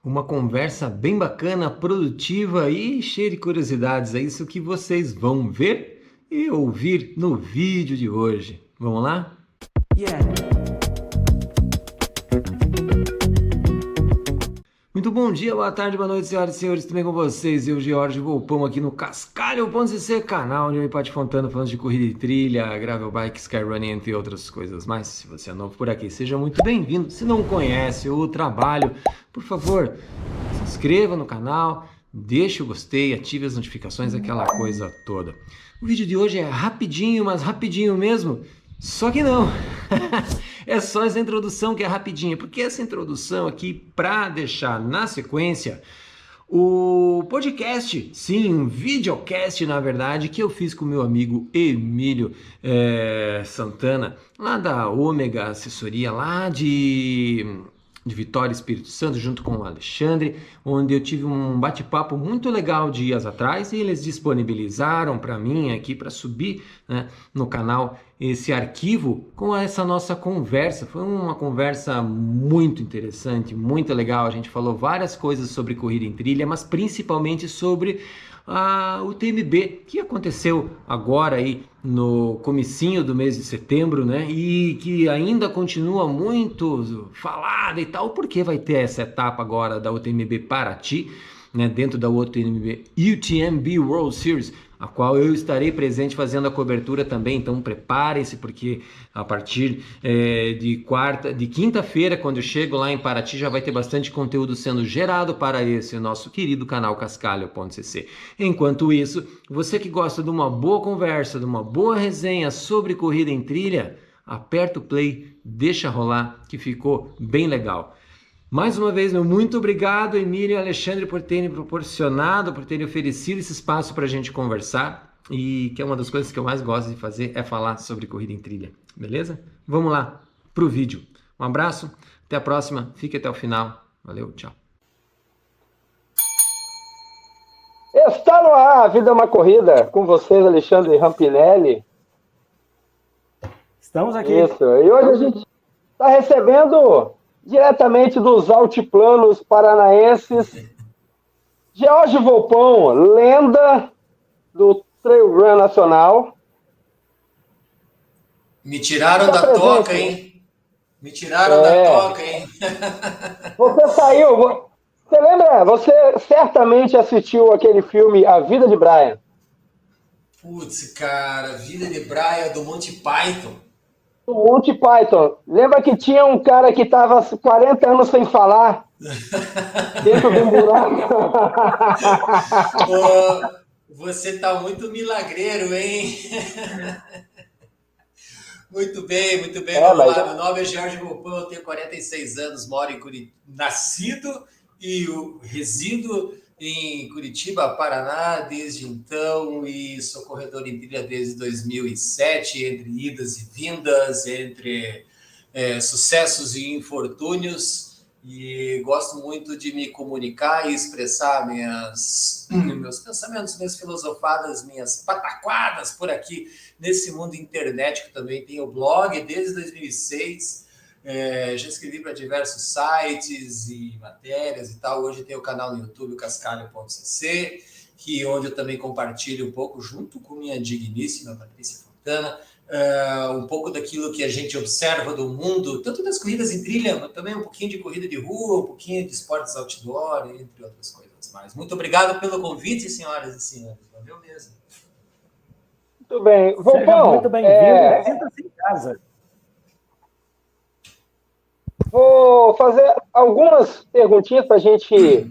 Uma conversa bem bacana, produtiva e cheia de curiosidades. É isso que vocês vão ver e ouvir no vídeo de hoje. Vamos lá? Muito bom dia, boa tarde, boa noite, senhoras e senhores, tudo bem com vocês? Eu, George Volpão, aqui no Cascalho.cc, canal onde eu e Paty Fontana falamos de corrida e trilha, gravel bike, skyrunning, entre outras coisas mais. Se você é novo por aqui, seja muito bem-vindo. Se não conhece o trabalho, por favor, se inscreva no canal, deixe o gostei, ative as notificações, aquela coisa toda. O vídeo de hoje é rapidinho, mas rapidinho mesmo, só que não. É só essa introdução que é rapidinha, porque essa introdução aqui, para deixar na sequência, o podcast, sim, um videocast, na verdade, que eu fiz com o meu amigo Emílio Santana, lá da Ômega Assessoria, lá de Vitória, Espírito Santo, junto com o Alexandre, onde eu tive um bate-papo muito legal dias atrás e eles disponibilizaram para mim aqui para subir, né, no canal esse arquivo com essa nossa conversa. Foi uma conversa muito interessante, muito legal. A gente falou várias coisas sobre corrida em trilha, mas principalmente sobre o TMB, que aconteceu agora aí no comecinho do mês de setembro, né? E que ainda continua muito falada e tal, porque vai ter essa etapa agora da UTMB Paraty, né? Dentro da UTMB World Series, a qual eu estarei presente fazendo a cobertura também. Então preparem-se, porque a partir de quinta-feira, quando eu chego lá em Paraty, já vai ter bastante conteúdo sendo gerado para esse nosso querido canal Cascalho.cc. Enquanto isso, você que gosta de uma boa conversa, de uma boa resenha sobre corrida em trilha, aperta o play, deixa rolar, que ficou bem legal. Mais uma vez, meu muito obrigado, Emílio e Alexandre, por terem proporcionado, por terem oferecido esse espaço para a gente conversar. E que é uma das coisas que eu mais gosto de fazer, é falar sobre corrida em trilha, beleza? Vamos lá para o vídeo. Um abraço, até a próxima, fique até o final. Valeu, tchau. Está no ar, a vida é uma corrida, com vocês, Alexandre Rampinelli. Estamos aqui. Isso, e hoje a gente está recebendo diretamente dos altiplanos paranaenses, George Volpão, lenda do Trail Run Nacional. Me tiraram da toca, hein? Me tiraram da toca, hein? Você saiu... Você lembra? Você certamente assistiu aquele filme A Vida de Brian. Putz, cara, Vida de Brian do Monty Python. Do Monty Python. Lembra que tinha um cara que estava 40 anos sem falar dentro de um buraco? Você tá muito milagreiro, hein? Muito bem, vamos lá. Meu nome é Jorge Volpão, eu tenho 46 anos, moro em Curitiba, nascido e resido em Curitiba, Paraná, desde então, e sou corredor em trilha desde 2007, entre idas e vindas, entre sucessos e infortúnios, e gosto muito de me comunicar e expressar meus pensamentos, minhas filosofadas, minhas pataquadas por aqui, nesse mundo internet, que também tem o blog desde 2006, já escrevi para diversos sites e matérias e tal. Hoje tem o canal no YouTube, Cascalho.cc, onde eu também compartilho um pouco, junto com minha digníssima Patrícia Fontana, um pouco daquilo que a gente observa do mundo, tanto das corridas em trilha, mas também um pouquinho de corrida de rua, um pouquinho de esportes outdoor, entre outras coisas mais. Muito obrigado pelo convite, senhoras e senhores. Valeu mesmo. Muito bem. Volpão, seja muito bem-vindo. Sinta-se em casa. Vou fazer algumas perguntinhas para a gente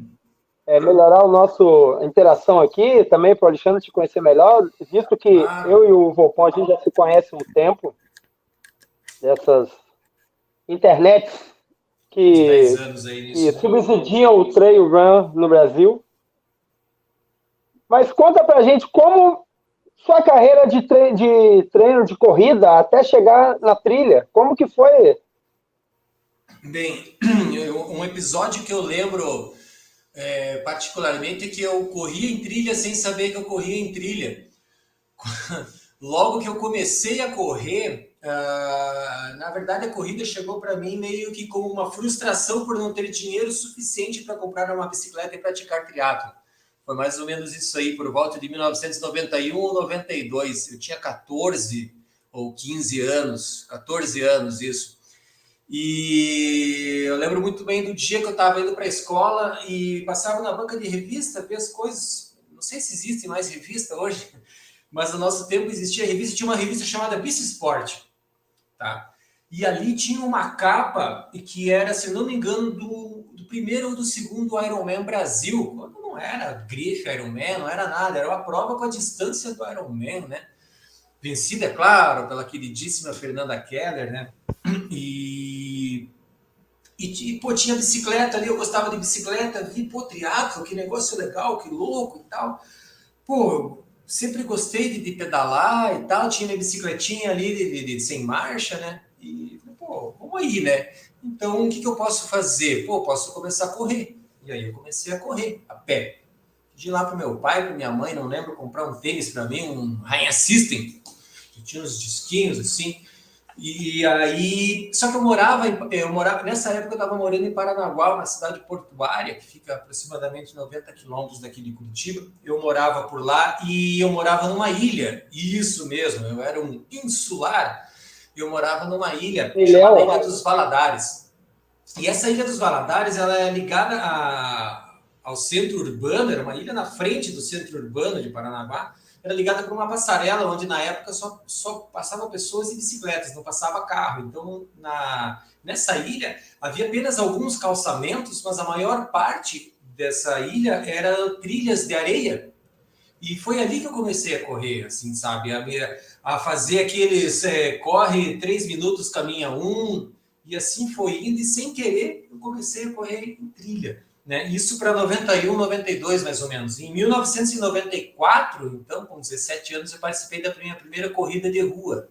melhorar a nossa interação aqui, também para o Alexandre te conhecer melhor, visto que eu e o Volpão, a gente já se conhece há um tempo, dessas internets que subsidiam o trail run no Brasil. Mas conta para a gente como sua carreira de treino de corrida até chegar na trilha, como que foi? Bem, um episódio que eu lembro particularmente é que eu corria em trilha sem saber que eu corria em trilha. Logo que eu comecei a correr, Na verdade, a corrida chegou para mim meio que como uma frustração por não ter dinheiro suficiente para comprar uma bicicleta e praticar triatlo. Foi mais ou menos isso aí, por volta de 1991 ou 92. Eu tinha 14 ou 15 anos, 14 anos, isso. E eu lembro muito bem do dia que eu estava indo para a escola e passava na banca de revista, ver as coisas. Não sei se existe mais revista hoje, mas no nosso tempo existia revista, tinha uma revista chamada Bici Sport, tá? E ali tinha uma capa que era, se não me engano, do primeiro ou do segundo Ironman Brasil, quando não era grife Ironman, não era nada, era uma prova com a distância do Ironman, né? Vencida, é claro, pela queridíssima Fernanda Keller, né? Pô, tinha bicicleta ali, eu gostava de bicicleta, vi, pô, triatlo, que negócio legal, que louco e tal. Pô, sempre gostei de pedalar e tal, tinha minha bicicletinha ali de sem marcha, né? E, pô, vamos aí, né? Então, o que eu posso fazer? Pô, posso começar a correr. E aí eu comecei a correr, a pé. De lá pro meu pai, pra minha mãe, não lembro, comprar um tênis para mim, um Rain System, que tinha uns disquinhos assim. E aí, só que eu morava, nessa época eu estava morando em Paranaguá, uma cidade portuária, que fica aproximadamente 90 quilômetros daqui de Curitiba. Eu morava por lá e eu morava numa ilha, isso mesmo, eu era um insular, eu morava numa ilha chamada Ilha dos Valadares. E essa Ilha dos Valadares, ela é ligada ao centro urbano, era uma ilha na frente do centro urbano de Paranaguá, era ligada por uma passarela, onde na época só passavam pessoas e bicicletas, não passava carro. Então, nessa ilha, havia apenas alguns calçamentos, mas a maior parte dessa ilha era trilhas de areia. E foi ali que eu comecei a correr, assim, sabe? A fazer aqueles corre 3 minutos, caminha 1, e assim foi indo, e sem querer eu comecei a correr em trilha. Né? Isso para 91, 92, mais ou menos. Em 1994, então, com 17 anos, eu participei da minha primeira corrida de rua.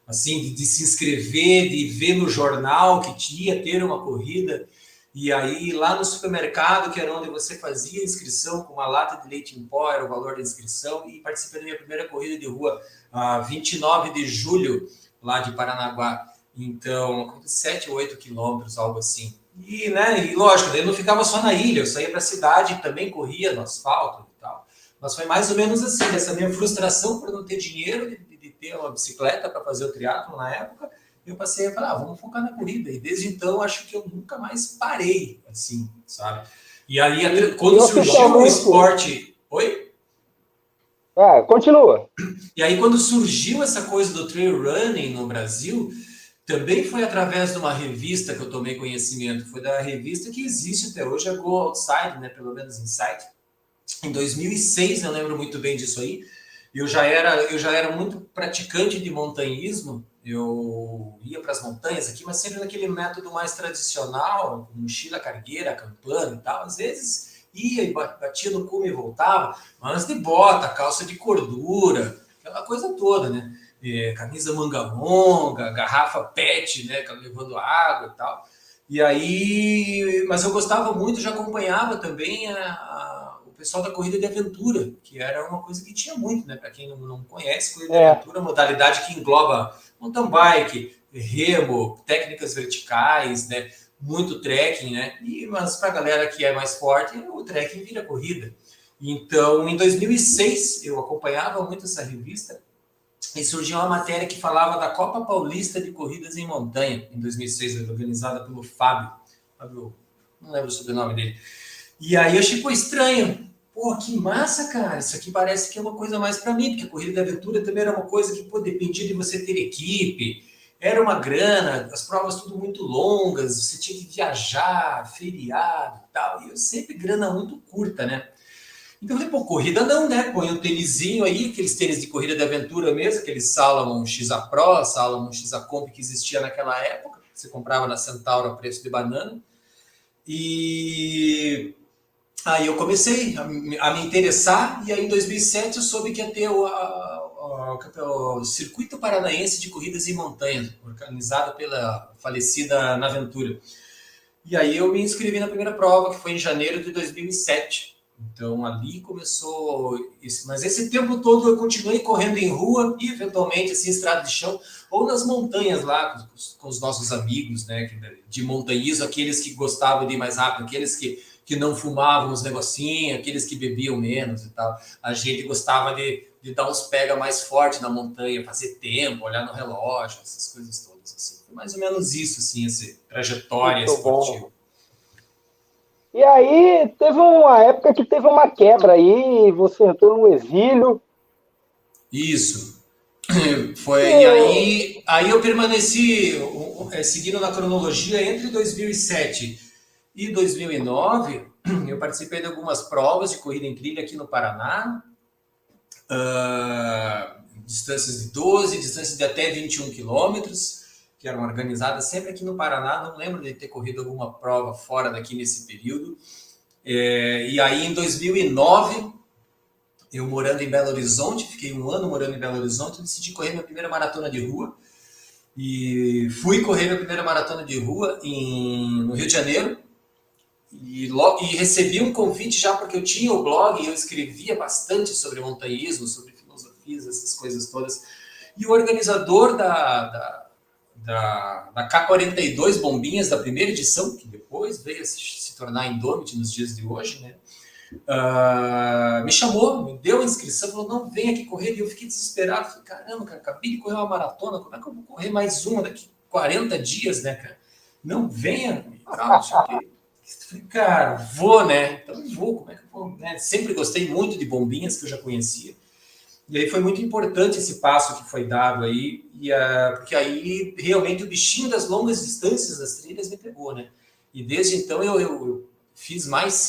Assim, de se inscrever, de ver no jornal que ia ter uma corrida. E aí, lá no supermercado, que era onde você fazia a inscrição, com uma lata de leite em pó, era o valor da inscrição, e participei da minha primeira corrida de rua, 29 de julho, lá de Paranaguá. Então, 7 ou 8 quilômetros, algo assim. E, né, e lógico, daí eu não ficava só na ilha, eu saía para a cidade e também corria no asfalto e tal. Mas foi mais ou menos assim, essa minha frustração por não ter dinheiro de ter uma bicicleta para fazer o triatlo na época, eu passei a falar, vamos focar na corrida. E desde então, acho que eu nunca mais parei, assim, sabe? E aí, quando surgiu o esporte... Oi? Continua. E aí, quando surgiu essa coisa do trail running no Brasil... Também foi através de uma revista que eu tomei conhecimento. Foi da revista que existe até hoje, a Go Outside, né? Pelo menos Insight. Em 2006, eu lembro muito bem disso aí. Eu já era muito praticante de montanhismo. Eu ia para as montanhas aqui, mas sempre naquele método mais tradicional, mochila cargueira, acampando e tal. Às vezes ia e batia no cume e voltava, mas de bota, calça de cordura, aquela coisa toda, né? Camisa manga longa, garrafa PET, né, levando água e tal. E aí, mas eu gostava muito, já acompanhava também o pessoal da corrida de aventura, que era uma coisa que tinha muito, né, para quem não conhece, corrida de aventura, modalidade que engloba mountain bike, remo, técnicas verticais, né, muito trekking, né, mas para a galera que é mais forte, o trekking vira corrida. Então, em 2006, eu acompanhava muito essa revista, e surgiu uma matéria que falava da Copa Paulista de Corridas em Montanha, em 2006, organizada pelo Fábio, não lembro o sobrenome dele. E aí eu achei, pô, estranho. Pô, que massa, cara, isso aqui parece que é uma coisa mais para mim, porque a corrida de aventura também era uma coisa que, pô, dependia de você ter equipe, era uma grana, as provas tudo muito longas, você tinha que viajar, feriado e tal, e eu sempre grana muito curta, né? Então eu falei, pô, corrida não, né? Põe um tênisinho aí, aqueles tênis de corrida de aventura mesmo, aqueles Salomon XA Pro, Salomon XA Comp que existia naquela época, você comprava na Centauro a preço de banana. E aí eu comecei a me interessar, e aí em 2007 eu soube que ia ter o Circuito Paranaense de Corridas em Montanha, organizado pela falecida Naventura. E aí eu me inscrevi na primeira prova, que foi em janeiro de 2007. Então, ali começou isso. Mas esse tempo todo eu continuei correndo em rua e, eventualmente, assim, estrada de chão, ou nas montanhas lá, com os nossos amigos, né, de montanhismo, aqueles que gostavam de ir mais rápido, aqueles que não fumavam os negocinhos, aqueles que bebiam menos e tal. A gente gostava de dar uns pega mais forte na montanha, fazer tempo, olhar no relógio, essas coisas todas, assim. Foi mais ou menos isso, assim, essa trajetória Muito esportiva. bom. E aí teve uma época que teve uma quebra aí, você entrou no exílio. Isso. Foi, e Eu, aí eu permaneci seguindo na cronologia entre 2007 e 2009. Eu participei de algumas provas de corrida em trilha aqui no Paraná, distâncias de 12, distâncias de até 21 quilômetros, que eram organizadas sempre aqui no Paraná. Não lembro de ter corrido alguma prova fora daqui nesse período. E aí em 2009, eu morando em Belo Horizonte, fiquei um ano morando em Belo Horizonte, decidi correr minha primeira maratona de rua. E fui correr minha primeira maratona de rua no Rio de Janeiro. E recebi um convite já porque eu tinha o blog e eu escrevia bastante sobre montanhismo, sobre filosofias, essas coisas todas. E o organizador da K42 Bombinhas, da primeira edição, que depois veio a se tornar Indomit nos dias de hoje, né? Me chamou, me deu a inscrição, falou, não, vem aqui correr. E eu fiquei desesperado, falei, caramba, cara, acabei de correr uma maratona, como é que eu vou correr mais uma daqui 40 dias, né, cara? Não, venha, calma, falei, cara, vou, né? Então vou, como é que eu vou, né? Sempre gostei muito de bombinhas, que eu já conhecia. E aí foi muito importante esse passo que foi dado aí, porque aí realmente o bichinho das longas distâncias das trilhas me pegou, né? E desde então eu fiz mais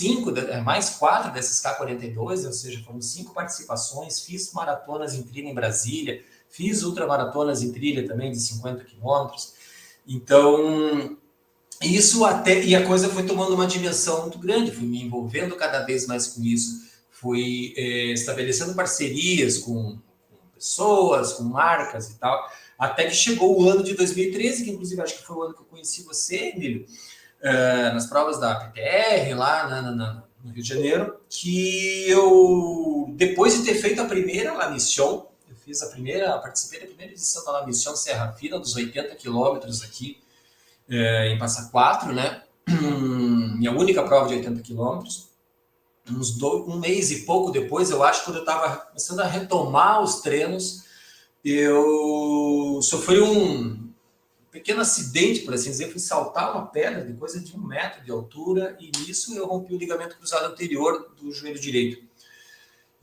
4 dessas K42, ou seja, foram 5 participações, fiz maratonas em trilha em Brasília, fiz ultramaratonas em trilha também de 50 quilômetros. Então, isso até, e a coisa foi tomando uma dimensão muito grande, fui me envolvendo cada vez mais com isso, fui estabelecendo parcerias com pessoas, com marcas e tal, até que chegou o ano de 2013, que inclusive acho que foi o ano que eu conheci você, Emílio, nas provas da PTR, lá no Rio de Janeiro, que eu, depois de ter feito a primeira La Mission, eu participei da primeira edição da La Mission Serra Fina, dos 80 quilômetros aqui, em Passa Quatro, né? Minha única prova de 80 quilômetros. Um mês e pouco depois, eu acho, quando eu estava começando a retomar os treinos, eu sofri um pequeno acidente, por assim dizer. Fui saltar uma pedra de coisa de 1 metro de altura e nisso eu rompi o ligamento cruzado anterior do joelho direito.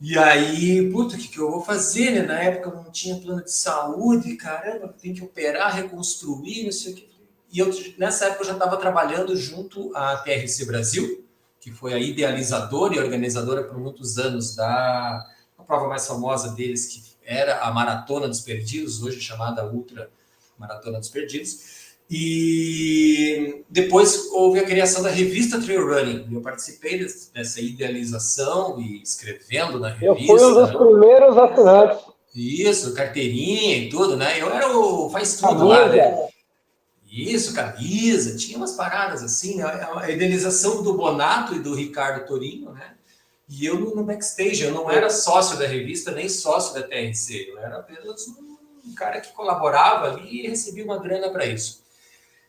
E aí, puta, o que eu vou fazer, né? Na época eu não tinha plano de saúde, caramba, tem que operar, reconstruir, não sei o que. E nessa época eu já estava trabalhando junto à TRC Brasil, que foi a idealizadora e organizadora por muitos anos da prova mais famosa deles, que era a Maratona dos Perdidos, hoje chamada Ultra Maratona dos Perdidos. E depois houve a criação da revista Trail Running. Eu participei dessa idealização e escrevendo na revista. Eu fui um dos primeiros assinantes. Isso, carteirinha e tudo, né? Eu era o faz tudo lá, né? Isso, camisa, tinha umas paradas assim, né? A idealização do Bonato e do Ricardo Torinho, né? E eu no backstage, eu não era sócio da revista, nem sócio da TRC, eu era apenas um cara que colaborava ali e recebia uma grana para isso.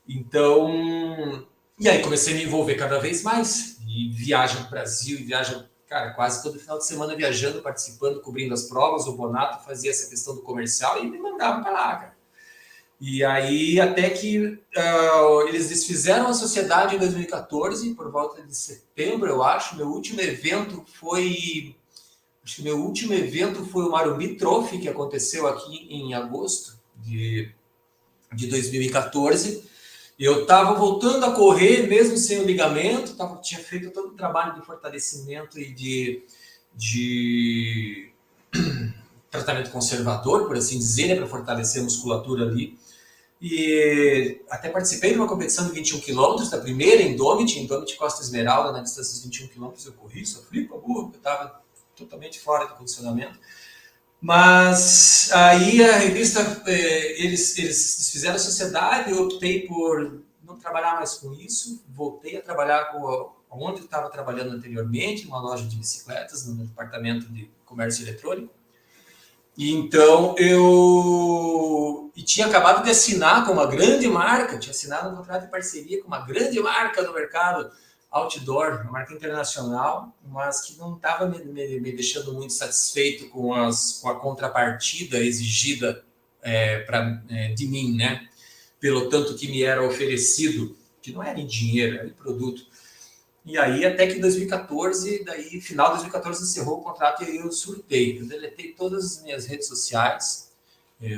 Então, e aí comecei a me envolver cada vez mais, e viaja no Brasil, e viaja, cara, quase todo final de semana viajando, participando, cobrindo as provas. O Bonato fazia essa questão do comercial e me mandava para lá, cara. E aí, até que eles desfizeram a sociedade em 2014, por volta de setembro, eu acho. Meu último evento foi o Marumbi Trophy, que aconteceu aqui em agosto de 2014. Eu estava voltando a correr, mesmo sem o ligamento, tinha feito todo o trabalho de fortalecimento e de tratamento conservador, por assim dizer, né, para fortalecer a musculatura ali. E até participei de uma competição de 21 km, da primeira Indomit Costa Esmeralda, na distância de 21 km eu corri, sofri com a burro, eu estava totalmente fora de condicionamento. Mas aí a revista, eles desfizeram a sociedade, eu optei por não trabalhar mais com isso, voltei a trabalhar com onde eu estava trabalhando anteriormente, uma loja de bicicletas, no departamento de comércio eletrônico. E então eu tinha acabado de assinar com uma grande marca, tinha assinado um contrato de parceria com uma grande marca do mercado outdoor, uma marca internacional, mas que não estava me deixando muito satisfeito com a contrapartida exigida de mim, né? Pelo tanto que me era oferecido, que não era em dinheiro, era em produto. E aí, até que em 2014, daí, final de 2014, encerrou o contrato e aí eu surtei. Eu deletei todas as minhas redes sociais,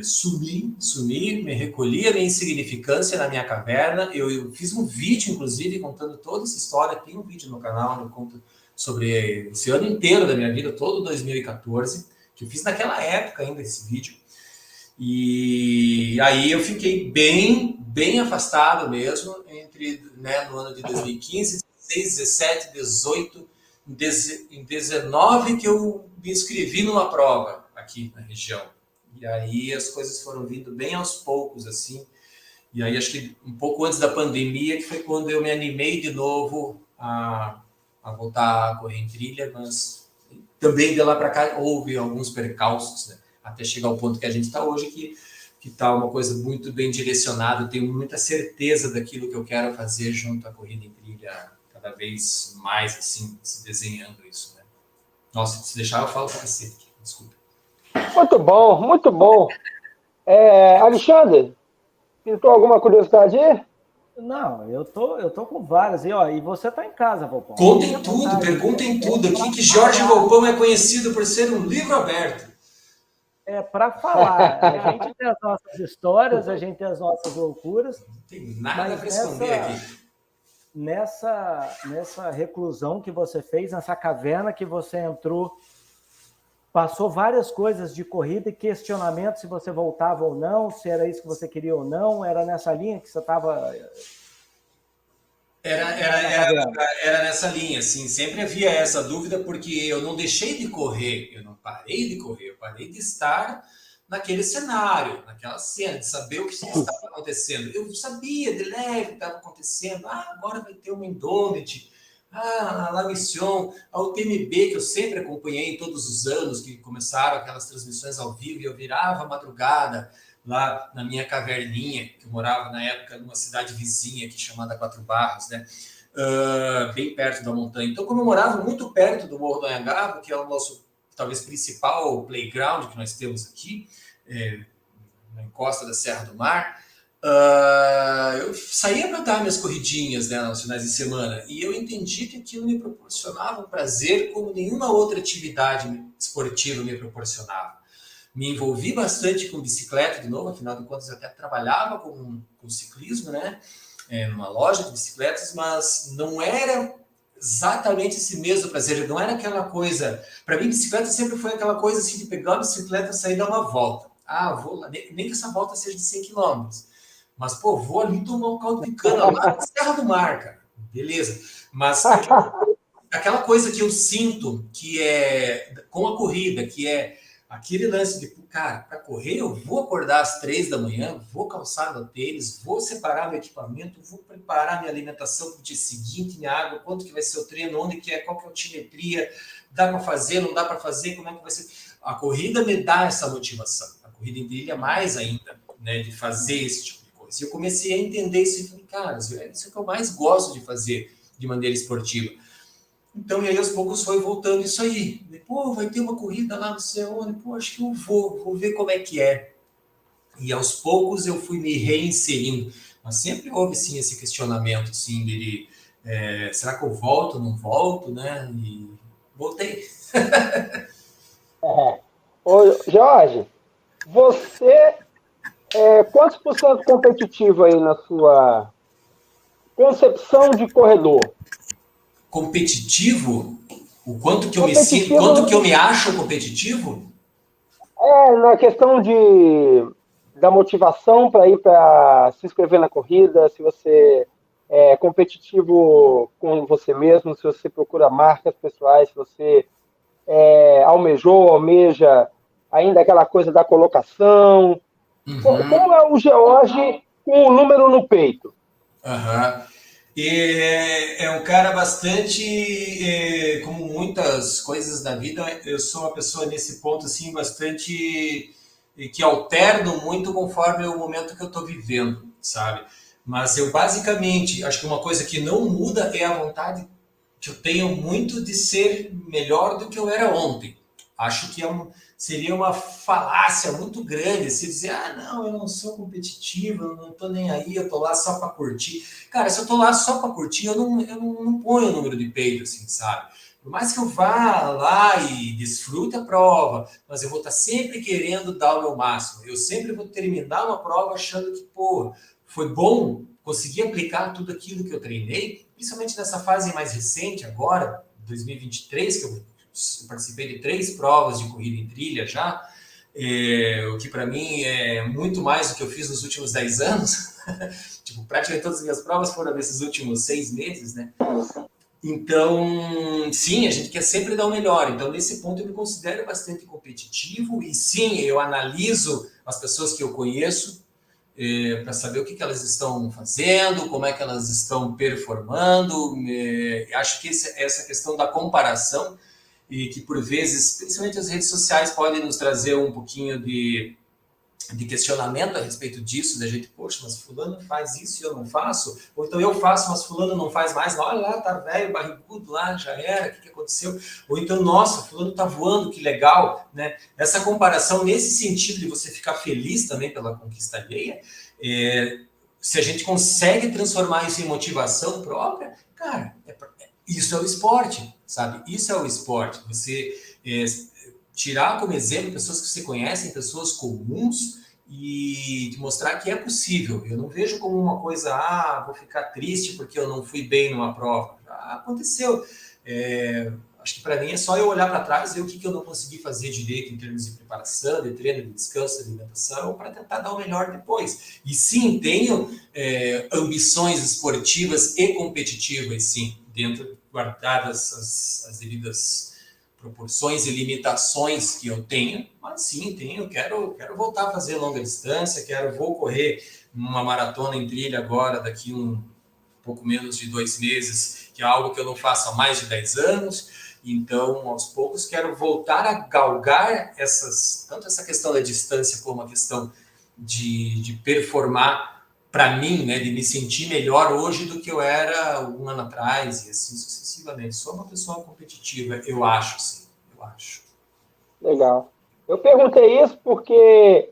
sumi, me recolhi a minha insignificância na minha caverna. Eu fiz um vídeo, inclusive, contando toda essa história. Tem um vídeo no canal, eu conto sobre esse ano inteiro da minha vida, todo 2014, que eu fiz naquela época ainda esse vídeo. E aí eu fiquei bem afastado mesmo, no ano de 2015, 16, 17, 18, em 19 que eu me inscrevi numa prova aqui na região. E aí as coisas foram vindo bem aos poucos, assim. E aí acho que um pouco antes da pandemia, que foi quando eu me animei de novo a voltar a correr em trilha, mas também de lá para cá houve alguns percalços, né? Até chegar ao ponto que a gente está hoje, que está uma coisa muito bem direcionada. Eu tenho muita certeza daquilo que eu quero fazer junto à corrida em trilha, cada vez mais, assim, se desenhando isso, né? Nossa, se deixar, eu falo para você aqui, desculpa. Muito bom, muito bom. Alexandre, pintou alguma curiosidade aí? Não, eu tô com várias. E você tá em casa, Volpão. Contem tudo, perguntem tudo aqui, que Jorge Volpão é conhecido por ser um livro aberto. Para falar. A gente tem as nossas histórias, a gente tem as nossas loucuras. Não tem nada para esconder aqui. Nessa reclusão que você fez, nessa caverna que você entrou, passou várias coisas de corrida e questionamento se você voltava ou não, se era isso que você queria ou não, era nessa linha que você estava... Era nessa linha, assim, sempre havia essa dúvida, porque eu não deixei de correr, eu não parei de correr, eu parei de estar naquele cenário, naquela cena, de saber o que estava acontecendo. Eu sabia de leve o que estava acontecendo, agora vai ter uma Indomit, a La Mission, a UTMB, que eu sempre acompanhei todos os anos, que começaram aquelas transmissões ao vivo, e eu virava a madrugada lá na minha caverninha, que eu morava na época numa cidade vizinha aqui chamada Quatro Barras, né? Bem perto da montanha. Então, como eu morava muito perto do Morro do Anhangabaú, que é o nosso, talvez, principal playground que nós temos aqui, na encosta da Serra do Mar, eu saía para dar minhas corridinhas, né, nos finais de semana, e eu entendi que aquilo me proporcionava um prazer como nenhuma outra atividade esportiva me proporcionava. Me envolvi bastante com bicicleta, de novo, afinal de contas eu até trabalhava com ciclismo, né, numa loja de bicicletas, mas não era exatamente esse mesmo prazer, não era aquela coisa... Para mim, bicicleta sempre foi aquela coisa assim, de pegar a bicicleta e sair dar uma volta. Vou lá, nem que essa volta seja de 100 km. Mas, vou ali tomar um caldo de cana lá na Serra do Mar, cara. Beleza. Mas aquela coisa que eu sinto que é com a corrida, que é aquele lance de, cara, para correr eu vou acordar às 3 da manhã, vou calçar meu tênis, vou separar meu equipamento, vou preparar minha alimentação para o dia seguinte, minha água, quanto que vai ser o treino, onde que é, qual que é a altimetria, dá para fazer, não dá para fazer, como é que vai ser. A corrida me dá essa motivação. A corrida em trilha mais ainda, né, de fazer esse tipo de coisa. E eu comecei a entender isso e falei, cara, isso é o que eu mais gosto de fazer de maneira esportiva. Então, e aí aos poucos foi voltando isso aí. Vai ter uma corrida lá no céu, acho que eu vou ver como é que é. E aos poucos eu fui me reinserindo. Mas sempre houve, sim, esse questionamento, assim, de será que eu volto, não volto, né? E voltei. Ô, Jorge, você quantos por cento competitivo aí na sua concepção de corredor? Competitivo? O quanto que eu me sinto, quanto que eu me acho competitivo? Na questão da motivação para ir para se inscrever na corrida, se você é competitivo com você mesmo, se você procura marcas pessoais, se você almeja ainda aquela coisa da colocação. Como é o George com o número no peito? É um cara bastante, como muitas coisas da vida, eu sou uma pessoa nesse ponto assim bastante que alterno muito conforme o momento que eu estou vivendo, sabe? Mas eu basicamente acho que uma coisa que não muda é a vontade que eu tenho muito de ser melhor do que eu era ontem. Acho que seria uma falácia muito grande se dizer, ah, não, eu não sou competitivo, eu não tô nem aí, eu tô lá só para curtir. Cara, se eu tô lá só para curtir, eu não ponho o número de peito, assim, sabe? Por mais que eu vá lá e desfrute a prova, mas eu vou estar sempre querendo dar o meu máximo. Eu sempre vou terminar uma prova achando que, pô, foi bom, consegui aplicar tudo aquilo que eu treinei, principalmente nessa fase mais recente agora, 2023, que eu participei de 3 provas de corrida em trilha já, o que para mim é muito mais do que eu fiz nos últimos 10 anos. Tipo, praticamente todas as minhas provas foram nesses últimos 6 meses, né? Então, sim, a gente quer sempre dar o melhor. Então, nesse ponto, eu me considero bastante competitivo e, sim, eu analiso as pessoas que eu conheço para saber o que elas estão fazendo, como é que elas estão performando. Acho que essa questão da comparação e que, por vezes, principalmente as redes sociais podem nos trazer um pouquinho de questionamento a respeito disso, da gente, poxa, mas fulano faz isso e eu não faço, ou então eu faço, mas fulano não faz mais, olha lá, tá velho, barrigudo lá, já era, o que aconteceu? Ou então, nossa, fulano tá voando, que legal, né? Essa comparação, nesse sentido de você ficar feliz também pela conquista alheia, se a gente consegue transformar isso em motivação própria, cara, isso é o esporte, sabe? Isso é o esporte, você tirar como exemplo pessoas que você conhece, pessoas comuns, e te mostrar que é possível. Eu não vejo como uma coisa, vou ficar triste porque eu não fui bem numa prova. Já aconteceu. Acho que para mim é só eu olhar para trás e ver o que eu não consegui fazer direito em termos de preparação, de treino, de descanso, de alimentação, para tentar dar o melhor depois. E sim, tenho ambições esportivas e competitivas, sim, dentro, guardadas as devidas proporções e limitações que eu tenho, mas sim, quero voltar a fazer longa distância, vou correr uma maratona em trilha agora, daqui pouco menos de 2 meses, que é algo que eu não faço há mais de 10 anos, então, aos poucos, quero voltar a galgar tanto essa questão da distância como a questão de performar para mim, né, de me sentir melhor hoje do que eu era um ano atrás e assim sucessivamente. Sou uma pessoa competitiva, eu acho, sim, eu acho. Legal. Eu perguntei isso porque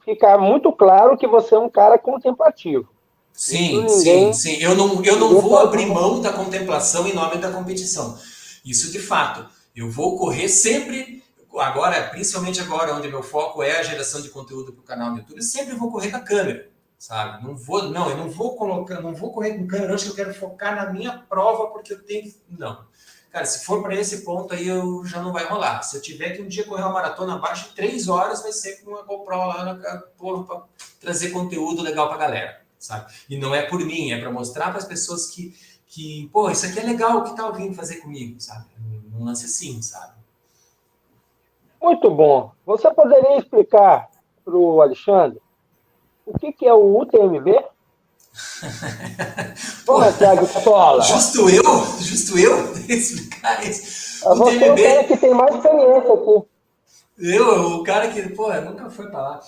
fica muito claro que você é um cara contemplativo. Sim, sim, sim. Eu não vou abrir mão da contemplação em nome da competição. Isso de fato. Eu vou correr sempre, agora, principalmente agora, onde meu foco é a geração de conteúdo para o canal no YouTube, sempre vou correr com a câmera, sabe? Eu não vou correr com câmera hoje que eu quero focar na minha prova porque eu tenho. Não. Cara, se for para esse ponto aí, já não vai rolar. Se eu tiver que um dia correr uma maratona abaixo de 3 horas, vai ser com uma GoPro lá para trazer conteúdo legal para a galera, sabe? E não é por mim, é para mostrar para as pessoas que, pô, isso aqui é legal, o que tá vindo fazer comigo, sabe? Um lance assim, sabe? Muito bom. Você poderia explicar para o Alexandre o que é o UTMB? Vamos, Thiago Sola. Justo eu explicar isso. Você é o cara que tem mais experiência aqui. O cara que, nunca foi para lá.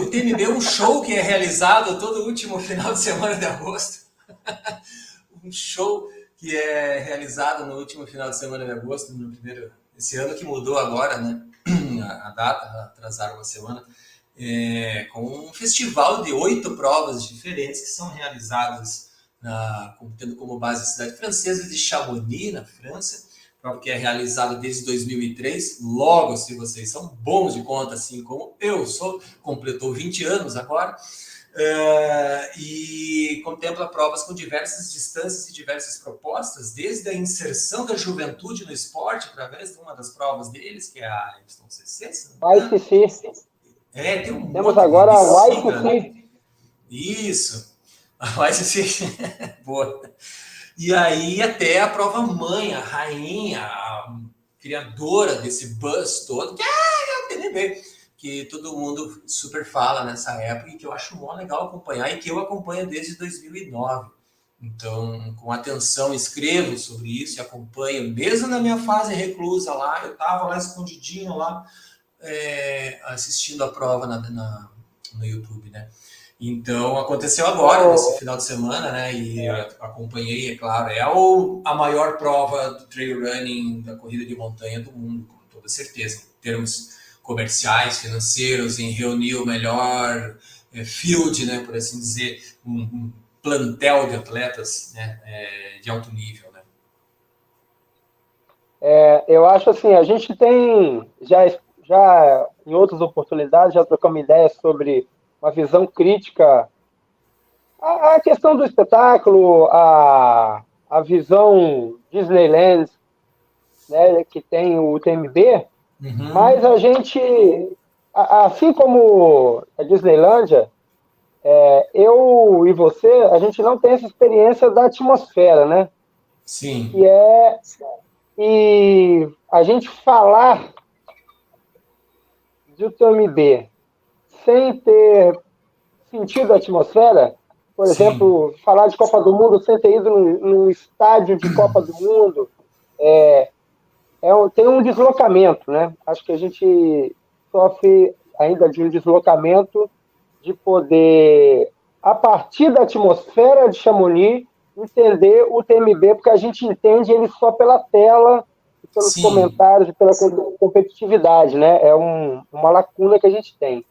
O TMB é um show que é realizado todo último final de semana de agosto. Um show que é realizado no último final de semana de agosto, esse ano que mudou agora, né? A data, atrasaram uma semana. Com um festival de 8 provas diferentes que são realizadas tendo como base a cidade francesa de Chamonix, na França, prova que é realizada desde 2003. Logo, se vocês são bons de conta, assim como eu sou, completou 20 anos agora, e contempla provas com diversas distâncias e diversas propostas, desde a inserção da juventude no esporte, através de uma das provas deles, que é a YCC. YCC. Temos agora a YCC. Isso. A YCC. Boa. E aí até a prova mãe, a rainha, a criadora desse buzz todo, que é o TNB, que todo mundo super fala nessa época e que eu acho mó legal acompanhar e que eu acompanho desde 2009. Então, com atenção, escrevo sobre isso e acompanho. Mesmo na minha fase reclusa lá, eu estava lá escondidinho lá, assistindo a prova no YouTube, né? Então, aconteceu agora, nesse final de semana, né? E eu acompanhei, é claro, a maior prova do trail running, da corrida de montanha do mundo, com toda certeza. Em termos comerciais, financeiros, em reunir o melhor field, né? Por assim dizer, um plantel de atletas, né? De alto nível, né? Eu acho assim, a gente tem, já em outras oportunidades, já trocamos ideias sobre uma visão crítica a questão do espetáculo, a visão Disneyland, né, que tem o UTMB, mas a gente, assim como a Disneylândia, eu e você, a gente não tem essa experiência da atmosfera, né? Sim. E a gente falar de UTMB sem ter sentido a atmosfera, por exemplo, falar de Copa do Mundo sem ter ido num estádio de Copa do Mundo, tem um deslocamento, né? Acho que a gente sofre ainda de um deslocamento de poder, a partir da atmosfera de Chamonix, entender o TMB, porque a gente entende ele só pela tela, pelos comentários e pela competitividade, né? É uma lacuna que a gente tem.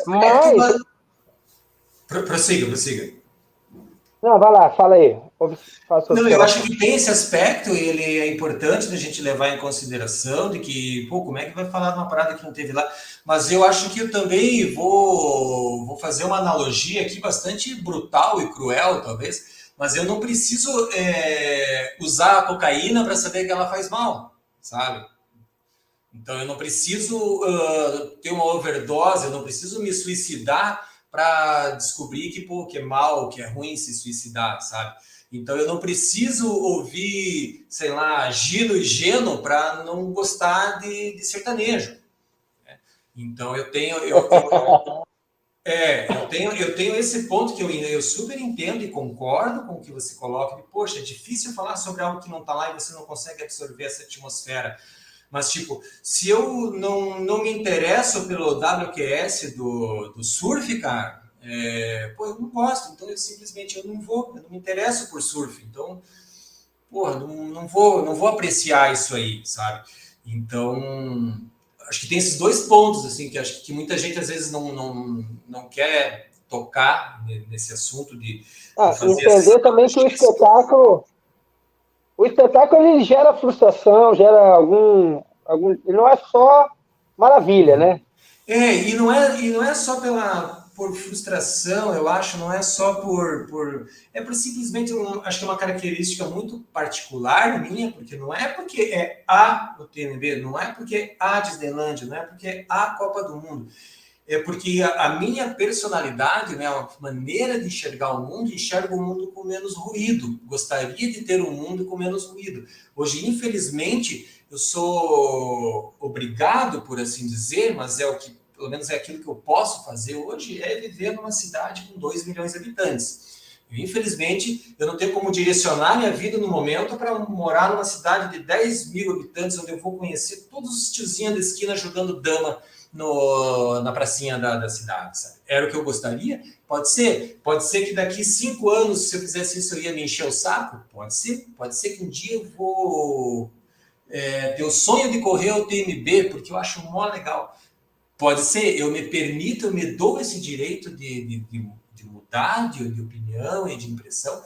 Mas... Prossiga. Não, vai lá, fala aí. Não, eu acho que tem esse aspecto, e ele é importante da gente levar em consideração, de que, pô, como é que vai falar de uma parada que não teve lá? Mas eu acho que eu também vou fazer uma analogia aqui bastante brutal e cruel, talvez, mas eu não preciso usar a cocaína para saber que ela faz mal, sabe? Então eu não preciso ter uma overdose, eu não preciso me suicidar para descobrir que é mal, que é ruim se suicidar, sabe? Então eu não preciso ouvir, sei lá, Gino e Geno para não gostar de sertanejo. Né? Então eu tenho esse ponto que eu super entendo e concordo com o que você coloca. Poxa, é difícil falar sobre algo que não está lá e você não consegue absorver essa atmosfera. Mas, tipo, se eu não me interesso pelo WQS do surf, cara, eu não gosto, então eu simplesmente eu não me interesso por surf. Então, porra, não vou apreciar isso aí, sabe? Então, acho que tem esses dois pontos, assim, que acho que muita gente às vezes não quer tocar nesse assunto de fazer entender também que o espetáculo ele gera frustração, gera algum ele não é só maravilha, né? E não é só por frustração, eu acho, não é só é por simplesmente, acho que é uma característica muito particular minha, porque não é porque é o TNB, não é porque é a Disneylandia, não é porque é a Copa do Mundo, é porque a minha personalidade, né, a maneira de enxergar o mundo, enxerga o mundo com menos ruído. Gostaria de ter um mundo com menos ruído. Hoje, infelizmente, eu sou obrigado, por assim dizer, mas pelo menos é aquilo que eu posso fazer hoje, é viver numa cidade com 2 milhões de habitantes. Infelizmente, eu não tenho como direcionar minha vida no momento para morar numa cidade de 10 mil habitantes, onde eu vou conhecer todos os tiozinhos da esquina jogando dama na pracinha da cidade, sabe? Era o que eu gostaria? Pode ser que daqui 5 anos, se eu fizesse isso, eu ia me encher o saco? Pode ser que um dia eu vou ter o sonho de correr o TMB, porque eu acho mó legal. Pode ser, eu me permito, eu me dou esse direito de mudar de opinião e de impressão,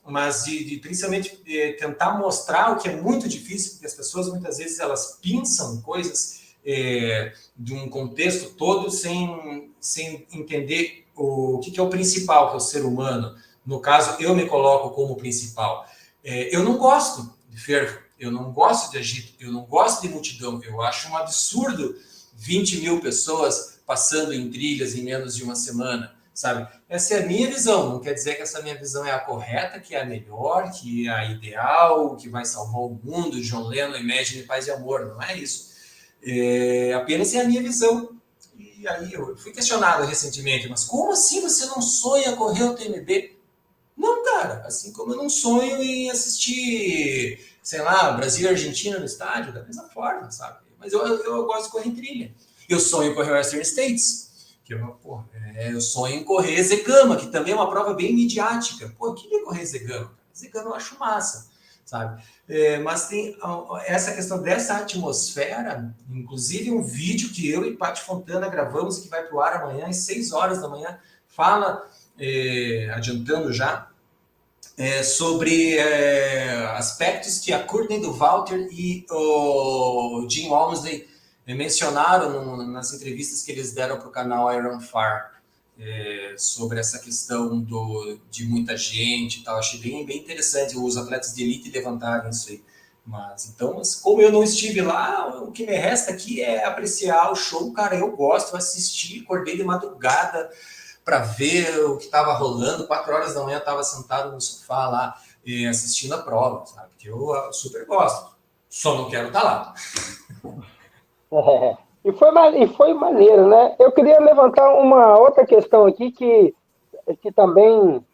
mas principalmente tentar mostrar o que é muito difícil, porque as pessoas muitas vezes elas pensam coisas de um contexto todo sem entender o que é o principal, que é o ser humano. No caso, eu me coloco como principal. Eu não gosto de fervo, eu não gosto de agito, eu não gosto de multidão, eu acho um absurdo 20 mil pessoas passando em trilhas em menos de uma semana, sabe? Essa é a minha visão, não quer dizer que essa minha visão é a correta, que é a melhor, que é a ideal, que vai salvar o mundo, John Lennon, Imagine Paz e Amor, não é isso. Apenas é a minha visão. E aí eu fui questionado recentemente, mas como assim você não sonha correr o TMB? Não, cara, assim como eu não sonho em assistir, sei lá, Brasil e Argentina no estádio, da mesma forma, sabe? Mas eu gosto de correr em trilha. Eu sonho em correr Western States, que eu sonho em correr Zegama, que também é uma prova bem midiática. Pô, eu queria correr Zegama. Zegama eu acho massa, sabe? Mas tem essa questão dessa atmosfera, inclusive um vídeo que eu e Paty Fontana gravamos, que vai para o ar amanhã, às 6 horas da manhã, fala, adiantando já, sobre aspectos que a Courtney do Walter e o Jim Walmsley mencionaram nas entrevistas que eles deram para o canal Iron Far, sobre essa questão de muita gente e tal. Achei bem, bem interessante os atletas de elite levantarem isso aí. Mas como eu não estive lá, o que me resta aqui é apreciar o show. Cara, eu gosto, assisti, acordei de madrugada para ver o que estava rolando. 4 horas da manhã eu estava sentado no sofá lá assistindo a prova, sabe? Que eu super gosto. Só não quero estar lá. E foi maneiro, né? Eu queria levantar uma outra questão aqui que também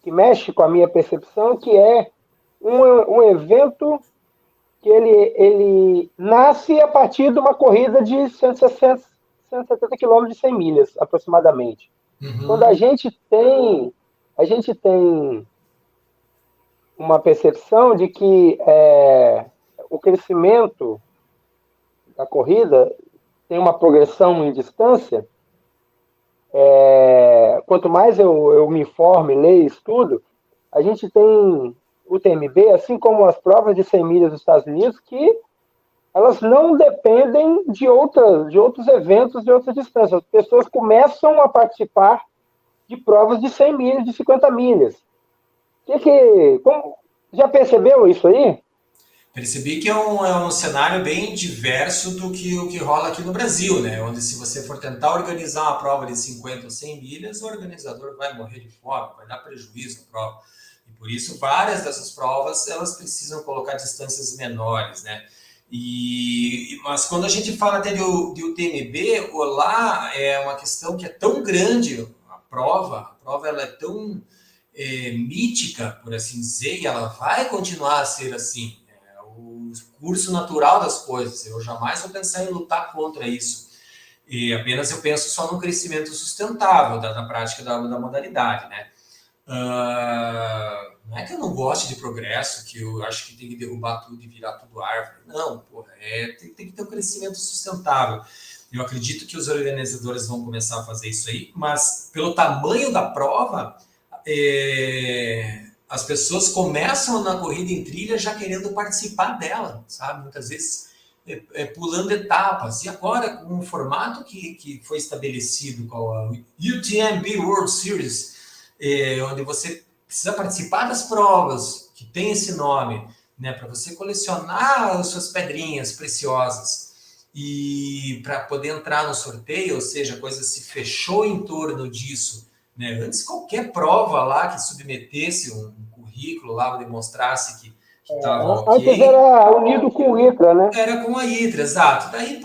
que mexe com a minha percepção, que é um evento que ele nasce a partir de uma corrida de 170 quilômetros de 100 milhas, aproximadamente. Uhum. Quando a gente tem uma percepção de que o crescimento da corrida tem uma progressão em distância, quanto mais eu me informo, leio, estudo, a gente tem o TMB, assim como as provas de 100 milhas dos Estados Unidos, que elas não dependem de outros eventos, de outras distâncias. As pessoas começam a participar de provas de 100 milhas, de 50 milhas. Já percebeu isso aí? Percebi que é um cenário bem diverso do que o que rola aqui no Brasil, né? Onde se você for tentar organizar uma prova de 50 ou 100 milhas, o organizador vai morrer de fome, vai dar prejuízo à prova. E por isso, várias dessas provas, elas precisam colocar distâncias menores, né? Mas quando a gente fala até de UTMB, lá é uma questão que é tão grande, a prova ela é tão mítica, por assim dizer, e ela vai continuar a ser assim. O curso natural das coisas. Eu jamais vou pensar em lutar contra isso. E apenas eu penso só no crescimento sustentável da prática da modalidade, né? Não é que eu não goste de progresso, que eu acho que tem que derrubar tudo e virar tudo árvore. Não, porra, tem que ter um crescimento sustentável. Eu acredito que os organizadores vão começar a fazer isso aí, mas pelo tamanho da prova, as pessoas começam na corrida em trilha já querendo participar dela, sabe? Muitas vezes pulando etapas. E agora, com o formato que foi estabelecido com a UTMB World Series, onde você precisa participar das provas que tem esse nome, né, para você colecionar as suas pedrinhas preciosas e para poder entrar no sorteio, ou seja, a coisa se fechou em torno disso, né? Antes, qualquer prova lá que submetesse um currículo lá, demonstrasse que estava ok. Antes era unido com o ITRA, né? Era com a ITRA, exato. Daí,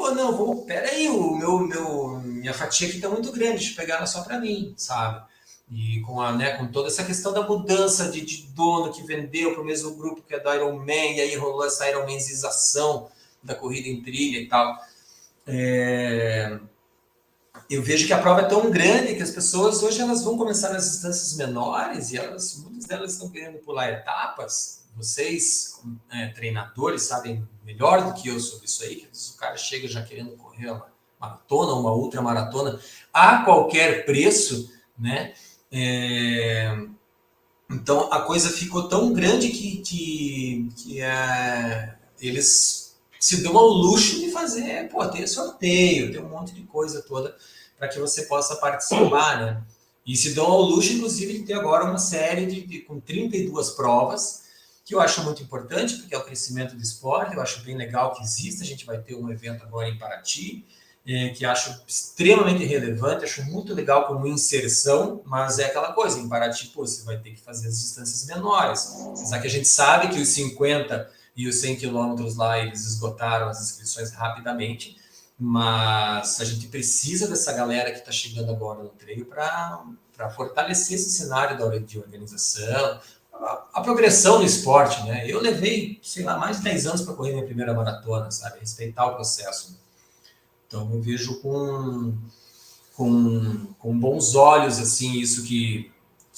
peraí, minha fatia aqui está muito grande, deixa eu pegar ela só para mim, sabe? E com toda essa questão da mudança de dono que vendeu para o mesmo grupo que é do Ironman, e aí rolou essa Ironmanização da corrida em trilha e tal. Eu vejo que a prova é tão grande que as pessoas hoje elas vão começar nas distâncias menores e muitas delas estão querendo pular etapas. Vocês, treinadores, sabem melhor do que eu sobre isso aí, que o cara chega já querendo correr uma maratona, uma ultramaratona a qualquer preço, né? Então a coisa ficou tão grande que eles se dão ao luxo de fazer, ter sorteio, ter um monte de coisa toda para que você possa participar, né? E se dão ao luxo, inclusive, de ter agora uma série com 32 provas, que eu acho muito importante, porque é o crescimento do esporte, eu acho bem legal que exista, a gente vai ter um evento agora em Paraty, que acho extremamente relevante, acho muito legal como inserção, mas é aquela coisa, em Paraty, você vai ter que fazer as distâncias menores, apesar que a gente sabe que os 50 e os 100 quilômetros lá, eles esgotaram as inscrições rapidamente, mas a gente precisa dessa galera que está chegando agora no treino para para fortalecer esse cenário de organização, a progressão no esporte, né? Eu levei, sei lá, mais de 10 anos para correr minha primeira maratona, sabe? Respeitar o processo. Então, eu vejo com bons olhos, assim, isso que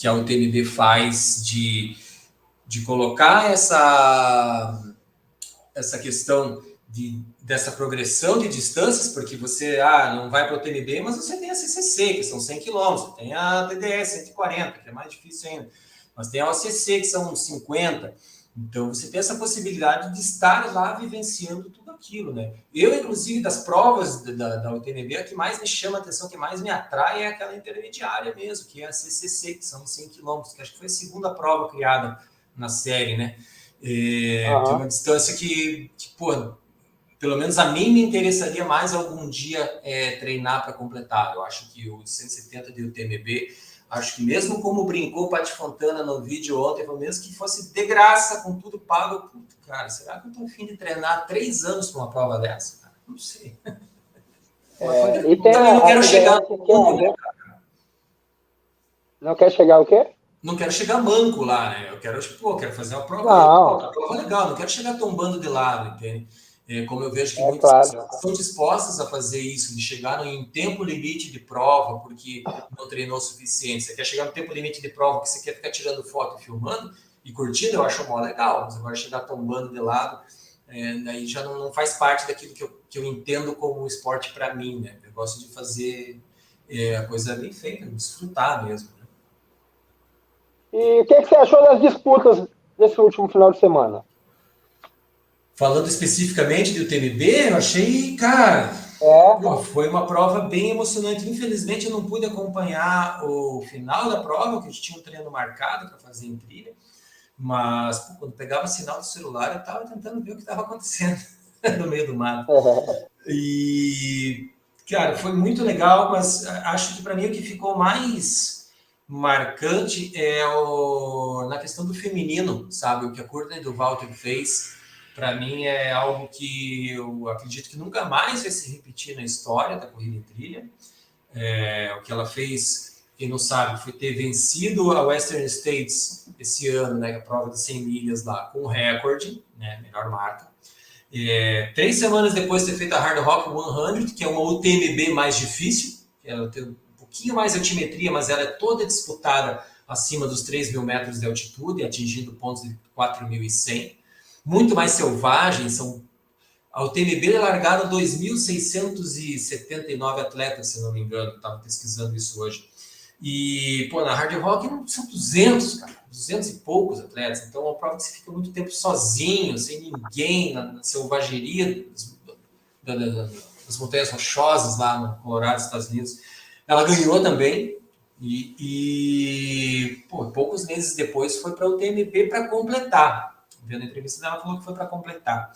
a UTMB faz de colocar essa questão dessa progressão de distâncias, porque você não vai para o UTMB, mas você tem a CCC, que são 100 km, tem a DDS 140, que é mais difícil ainda, mas tem a OCC, que são 50. Então, você tem essa possibilidade de estar lá vivenciando tudo aquilo, né? Eu, inclusive, das provas da UTMB, a que mais me chama a atenção, que mais me atrai é aquela intermediária mesmo, que é a CCC, que são 100 km, que acho que foi a segunda prova criada na série, né? Tem uma distância que, pô, pelo menos a mim me interessaria mais algum dia treinar para completar. Eu acho que o 170 de UTMB, acho que mesmo como brincou o Pati Fontana no vídeo ontem, mesmo que fosse de graça, com tudo pago, cara, será que eu tô a fim de treinar 3 anos para uma prova dessa? Cara, não sei. E tem não quero chegar... Não quer chegar o quê? Não quero chegar manco lá, né? Eu quero fazer uma prova legal, não quero chegar tombando de lado, entende? Como eu vejo que muitas pessoas estão dispostas a fazer isso, de chegar em tempo limite de prova, porque não treinou o suficiente. Você quer chegar no tempo limite de prova, que você quer ficar tirando foto, filmando e curtindo, eu acho mó legal. Mas agora chegar tombando de lado, daí já não faz parte daquilo que eu entendo como esporte para mim, né? Eu gosto de fazer a coisa bem feita, desfrutar mesmo. Né? E o que você achou das disputas desse último final de semana? Falando especificamente do UTMB, eu achei, cara, foi uma prova bem emocionante. Infelizmente, eu não pude acompanhar o final da prova, porque a gente tinha um treino marcado para fazer em trilha. Mas, quando pegava sinal do celular, eu estava tentando ver o que estava acontecendo no meio do mato. E, cara, foi muito legal, mas acho que para mim o que ficou mais marcante é na questão do feminino, sabe? O que a Courtney Dauwalter fez. Para mim é algo que eu acredito que nunca mais vai se repetir na história da corrida em trilha. O que ela fez, quem não sabe, foi ter vencido a Western States esse ano, né, a prova de 100 milhas lá, com recorde, né, melhor marca. 3 semanas depois de ter feito a Hard Rock 100, que é uma UTMB mais difícil, ela tem um pouquinho mais de altimetria, mas ela é toda disputada acima dos 3.000 metros de altitude, atingindo pontos de 4.100. Muito mais selvagem, a UTMB é largada 2.679 atletas, se não me engano, estava pesquisando isso hoje. E, na Hard Rock são 200, cara, 200 e poucos atletas, então é uma prova que você fica muito tempo sozinho, sem ninguém, na selvageria das montanhas rochosas lá no Colorado, Estados Unidos. Ela ganhou também, e poucos meses depois foi para a UTMB para completar. Vendo a entrevista dela, falou que foi para completar.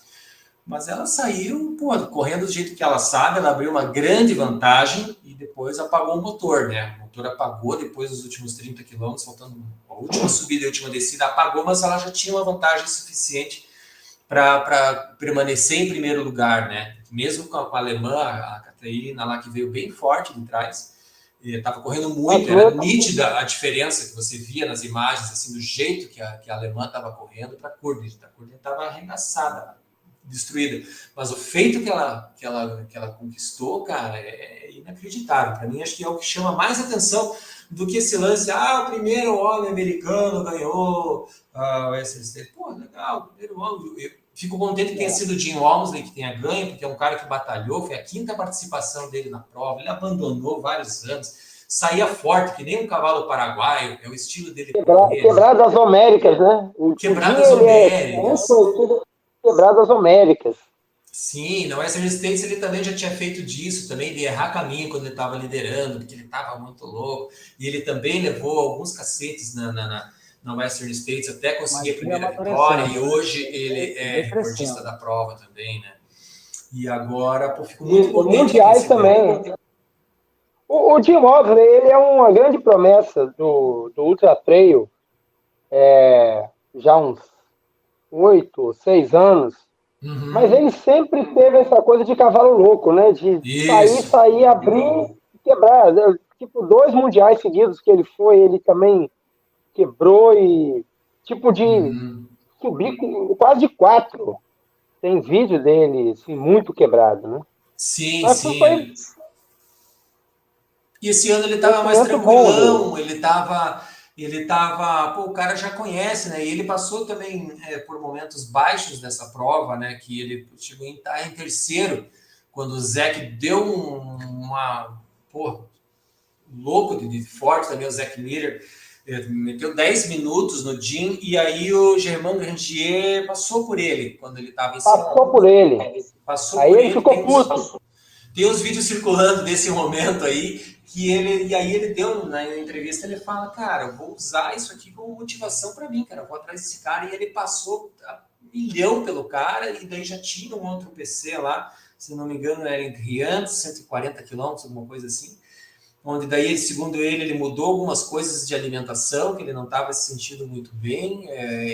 Mas ela saiu, correndo do jeito que ela sabe, ela abriu uma grande vantagem e depois apagou o motor, né? O motor apagou depois dos últimos 30 quilômetros, faltando a última subida e a última descida, apagou, mas ela já tinha uma vantagem suficiente para permanecer em primeiro lugar, né? Mesmo com a alemã, a Catarina lá, que veio bem forte de trás, estava correndo muito, era nítida a diferença que você via nas imagens, assim, do jeito que a alemã estava correndo para a Courtney. A Courtney estava arregaçada, destruída. Mas o feito que ela conquistou, cara, é inacreditável. Para mim, acho que é o que chama mais atenção do que esse lance, o primeiro homem americano ganhou o SST. Legal, o primeiro homem. Eu fico contente que tenha sido o Jim Walmsley que tenha ganho, porque é um cara que batalhou, foi a 5ª participação dele na prova, ele abandonou vários anos, saía forte, que nem um cavalo paraguaio, é o estilo dele. Quebradas Homéricas, né? Quebradas Homéricas. Quebradas Homéricas. Sim, na Western States ele também já tinha feito disso, também de errar caminho quando ele estava liderando, porque ele estava muito louco, e ele também levou alguns cacetes na Western States até conseguir a primeira vitória, e hoje ele é recordista da prova também, né? E agora, fico muito contente. Mundiais também. O Jim Walmsley, ele é uma grande promessa do Ultra Trail, já uns 8, 6 anos, mas ele sempre teve essa coisa de cavalo louco, né? De sair, abrir e quebrar. tipo, 2 mundiais seguidos que ele foi, ele também quebrou e, tipo, de subir quase 4. Tem vídeo dele, assim, muito quebrado, né? Sim, Mas foi sim. E esse ano ele um estava mais crescimento bom dele. tranquilão, pô, o cara já conhece, né? E ele passou também por momentos baixos dessa prova, né? Que ele chegou em estar em terceiro, quando o Zeke deu pô, louco de forte também, o Zeke Miller, meteu 10 minutos no Jim, e aí o Germain Grandier passou por ele, quando ele estava em Passou segundo, por ele. passou Aí por ele ele, ficou puto. tem uns vídeos circulando desse momento aí, e aí ele deu, na entrevista, ele fala, cara, eu vou usar isso aqui como motivação para mim, cara, eu vou atrás desse cara, e ele passou a milhão pelo cara, e daí já tinha um outro PC lá, se não me engano, era em Riantes, 140 quilômetros, alguma coisa assim, onde daí, segundo ele mudou algumas coisas de alimentação, que ele não estava se sentindo muito bem,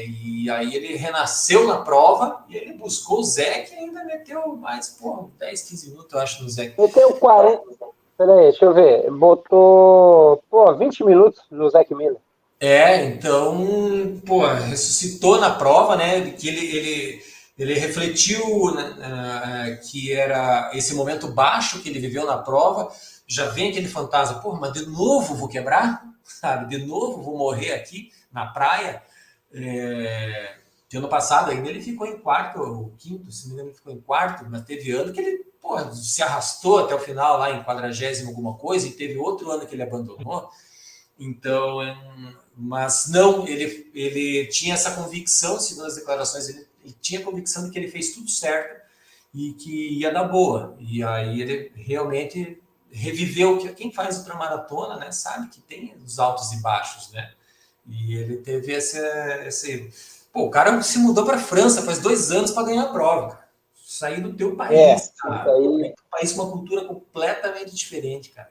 e aí ele renasceu na prova, e ele buscou o Zeke e ainda meteu mais, pô, 10, 15 minutos, eu acho, no Zeke. Meteu 40. Peraí, deixa eu ver. Botou, pô, 20 minutos no Zeke Miller. Então, pô, ressuscitou na prova, né, que ele refletiu, né, que era esse momento baixo que ele viveu na prova, já vem aquele fantasma, pô, mas de novo vou quebrar, sabe, de novo vou morrer aqui na praia. De ano passado ainda ele ficou em quarto, ou quinto, se não me engano, ele ficou em quarto, mas teve ano que ele, pô, se arrastou até o final lá em 40º alguma coisa, e teve outro ano que ele abandonou. Então, mas não, ele tinha essa convicção, segundo as declarações, ele tinha a convicção de que ele fez tudo certo e que ia dar boa. E aí ele realmente reviveu, que quem faz ultramaratona, né, sabe que tem os altos e baixos, né? E ele teve esse... Pô, o cara se mudou para a França faz 2 anos para ganhar a prova, cara. Sair do teu país, Isso cara. aí. Um país com uma cultura completamente diferente, cara.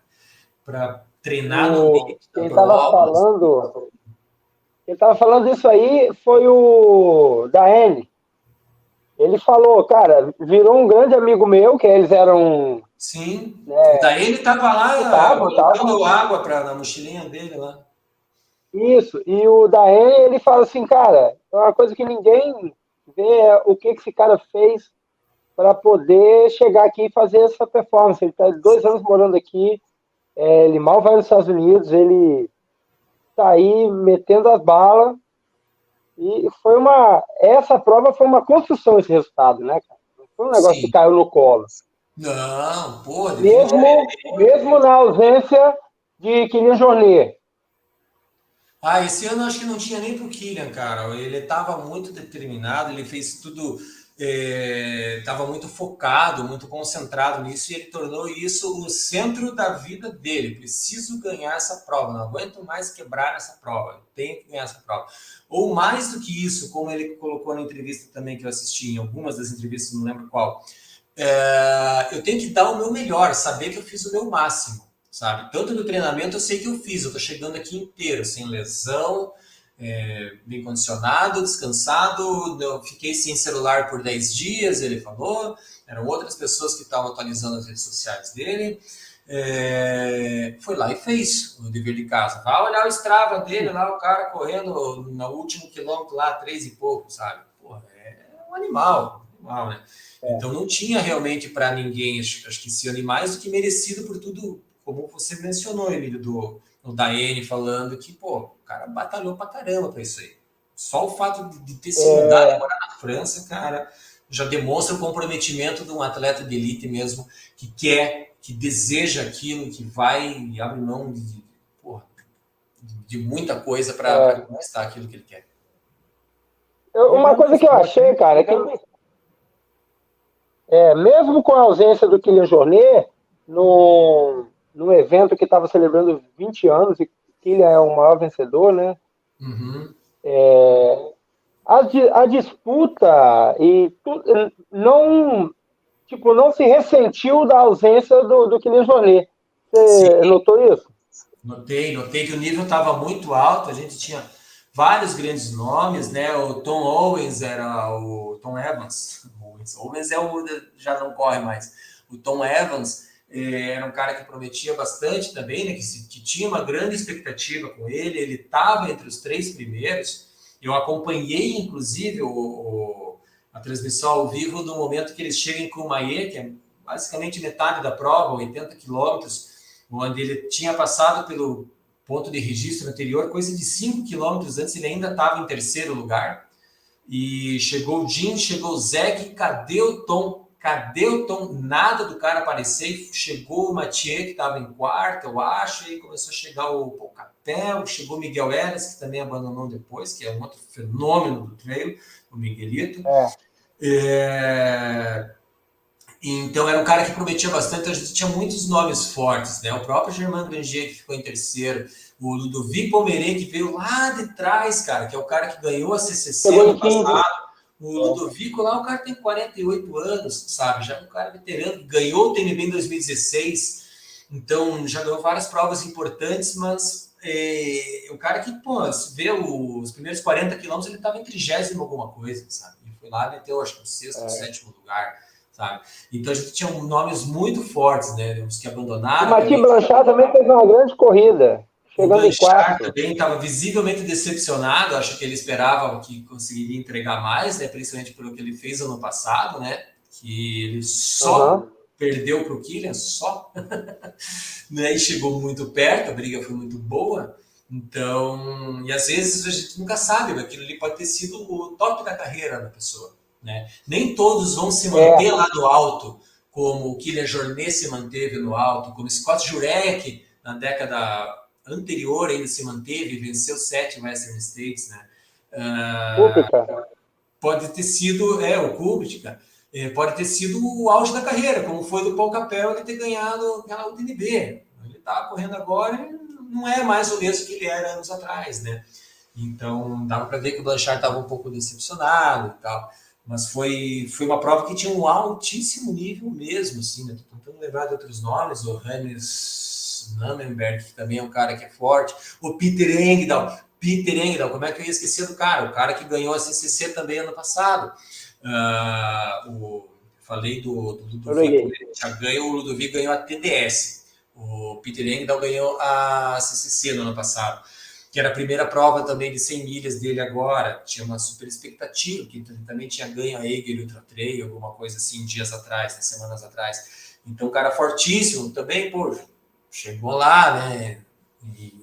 Para treinar no ambiente da Quem estava prova. falando, quem estava falando isso aí foi o Daene. Ele falou, cara, virou um grande amigo meu, que eles eram, Sim. E né, daí ele tava lá estavam, colocando estavam. água na mochilinha dele lá. Isso. E o Daene, ele fala assim, cara, é uma coisa que ninguém vê é o que esse cara fez para poder chegar aqui e fazer essa performance. Ele está 2 anos morando aqui, ele mal vai nos Estados Unidos, ele está aí metendo as balas. E essa prova foi uma construção, esse resultado, né, cara? Não foi um negócio que Sim. caiu no colo. Não, pô, Mesmo na ausência de Kylian Jornet. esse ano eu acho que não tinha nem pro Kylian, cara. Ele estava muito determinado, ele fez tudo, estava muito focado, muito concentrado nisso, e ele tornou isso o centro da vida dele. Preciso ganhar essa prova, não aguento mais quebrar essa prova, tenho que ganhar essa prova. Ou mais do que isso, como ele colocou na entrevista também que eu assisti, em algumas das entrevistas, não lembro qual, eu tenho que dar o meu melhor, saber que eu fiz o meu máximo, sabe? Tanto no treinamento eu sei que eu fiz, eu tô chegando aqui inteiro, sem lesão, bem condicionado, descansado, eu fiquei sem celular por 10 dias, ele falou, eram outras pessoas que estavam atualizando as redes sociais dele, foi lá e fez o dever de casa. Vai olhar o Strava dele lá, o cara correndo no último quilômetro lá, 3 e pouco, sabe? Porra, é um animal, né? Então não tinha realmente para ninguém, acho que esse ano mais do que merecido por tudo, como você mencionou, Emílio, do Daene falando que, pô, o cara batalhou pra caramba pra isso aí. Só o fato de ter se mudado e morar na França, cara, já demonstra o comprometimento de um atleta de elite mesmo, que quer, que deseja aquilo, que vai e abre mão de muita coisa para conquistar aquilo que ele quer. Uma coisa que eu achei, cara, é que mesmo com a ausência do Kylian Jornet, num evento que estava celebrando 20 anos, e Kylian é o maior vencedor, né? Uhum. A disputa não, tipo, não se ressentiu da ausência do Kylian Jornet. Sim, Você notou isso? notei que o nível estava muito alto, a gente tinha vários grandes nomes, né? O Tom Owens era o Tom Evans. Owens já não corre mais. O Tom Evans Era um cara que prometia bastante também, né? Que tinha uma grande expectativa com ele. Ele estava entre os 3 primeiros. Eu acompanhei, inclusive, a transmissão ao vivo no momento que eles chegam em Courmayeur, que é basicamente metade da prova, 80 quilômetros, onde ele tinha passado pelo ponto de registro anterior, coisa de 5 quilômetros antes, ele ainda estava em terceiro lugar. E chegou o Jim, chegou o Zeg, cadê o Tom? Cadê o Tom? Nada do cara aparecer. Chegou o Mathieu, que estava em quarto, eu acho, e começou a chegar o Capel, chegou o Miguel Eras, que também abandonou depois, que é um outro fenômeno do trail, o Miguelito. Então era um cara que prometia bastante, a gente tinha muitos nomes fortes, né? O próprio Germain Granger, que ficou em terceiro, o Ludovic Pomeré, que veio lá de trás, cara, que é o cara que ganhou a CCC ano passado. O Ludovico lá, o cara tem 48 anos, sabe? Já é um cara veterano, ganhou o TMB em 2016, então já ganhou várias provas importantes, mas o cara que, pô, se vê os primeiros 40 quilômetros, ele estava em 30º alguma coisa, sabe? Ele foi lá e meteu, acho que o 6º ou 7º lugar, sabe? Então a gente tinha nomes muito fortes, né? Os que abandonaram. O Mathieu Blanchard também fez uma grande corrida. O Blanchard também estava visivelmente decepcionado, acho que ele esperava que conseguiria entregar mais, né? Principalmente pelo que ele fez ano passado, né? Que ele só perdeu para o Kilian, só. Né? E chegou muito perto, a briga foi muito boa. Então, e às vezes a gente nunca sabe, aquilo ali pode ter sido o top da carreira da pessoa, né? Nem todos vão se manter lá no alto, como o Kilian Jornet se manteve no alto, como Scott Jurek na década anterior ainda se manteve, venceu 7 Western States, né? Pode ter sido, o Kubica, pode ter sido o auge da carreira, como foi do Paul Capel ele ter ganhado aquela UTMB. Ele está correndo agora e não é mais o mesmo que ele era anos atrás, né? Então, dava para ver que o Blanchard estava um pouco decepcionado e tal. Mas foi uma prova que tinha um altíssimo nível mesmo, assim, né? Tô tentando lembrar de outros nomes, o Hannes Nannenberg, que também é um cara que é forte, o Peter Engdahl, como é que eu ia esquecer do cara? O cara que ganhou a CCC também ano passado. Falei do Ludovic, o Ludovic ganhou a TDS, o Peter Engdahl ganhou a CCC no ano passado, que era a primeira prova também de 100 milhas dele agora, tinha uma super expectativa, que ele também tinha ganho a Eger Ultra Trail, alguma coisa assim, dias atrás, né, semanas atrás. Então, um cara fortíssimo também, pô, chegou lá, né, e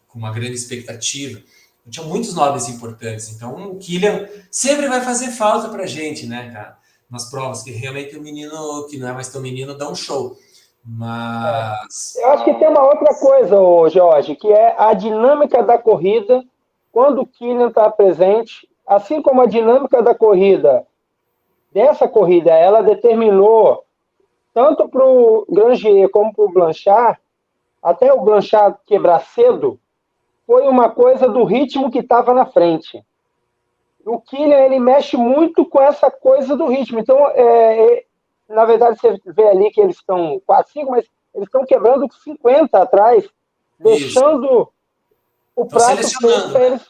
com uma grande expectativa. Tinha muitos nomes importantes, então o Kilian sempre vai fazer falta pra gente, né, cara, nas provas, que realmente o menino, que não é mais tão menino, dá um show. Mas... Eu acho que tem uma outra coisa, Jorge, que é a dinâmica da corrida quando o Kilian está presente, assim como a dinâmica da corrida, dessa corrida, ela determinou tanto para o Granger como para o Blanchard, até o Blanchard quebrar cedo, foi uma coisa do ritmo que estava na frente. O Kilian, ele mexe muito com essa coisa do ritmo. Então, na verdade, você vê ali que eles estão 4, 5, mas eles estão quebrando 50 atrás, deixando o prato feito para eles.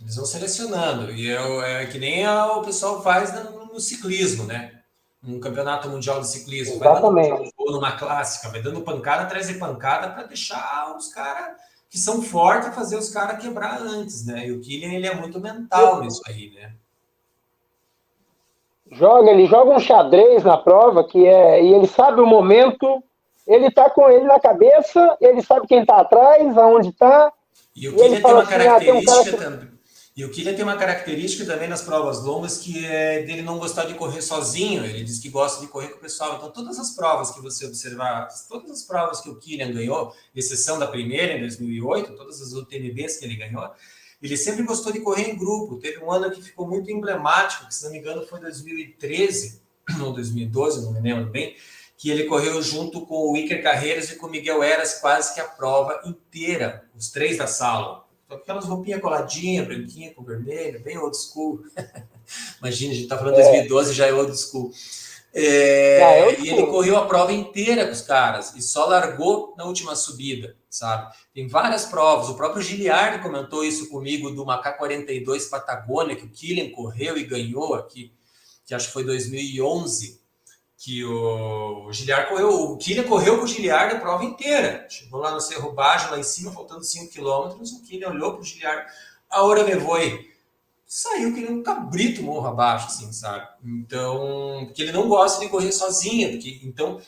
Eles vão selecionando. E é que nem o pessoal faz no ciclismo, né? Um campeonato mundial de ciclismo. Exatamente. Ou numa clássica, vai dando pancada atrás de pancada para deixar os caras que são fortes, fazer os caras quebrar antes, né? E o Kilian, ele é muito mental nisso aí, né? Ele joga um xadrez na prova, e ele sabe o momento, ele tá com ele na cabeça, ele sabe quem tá atrás, aonde tá. E o Kilian tem uma característica também. E o Kilian tem uma característica também nas provas longas, que é dele não gostar de correr sozinho. Ele diz que gosta de correr com o pessoal. Então, todas as provas que você observar, todas as provas que o Kilian ganhou, exceção da primeira, em 2008, todas as UTMBs que ele ganhou, ele sempre gostou de correr em grupo. Teve um ano que ficou muito emblemático, que, se não me engano, foi 2013 ou 2012, não me lembro bem, que ele correu junto com o Iker Carreiras e com o Miguel Eras quase que a prova inteira, os 3 da sala. Aquelas roupinhas coladinhas, branquinha com vermelho, bem old school. Imagina, a gente tá falando de 2012, já é old school. E ele correu a prova inteira com os caras e só largou na última subida, sabe? Tem várias provas. O próprio Giliardi comentou isso comigo do K42 Patagônia, que o Kilian correu e ganhou aqui, que acho que foi 2011. que o Giliard correu, o Killian correu com o Giliard a prova inteira. Chegou lá no Cerro Bajo, lá em cima, faltando 5 quilômetros, o Killian olhou para o Giliard, a hora me foi. Saiu que nem um cabrito morro abaixo, assim, sabe? Então, porque ele não gosta de correr sozinho, porque, então,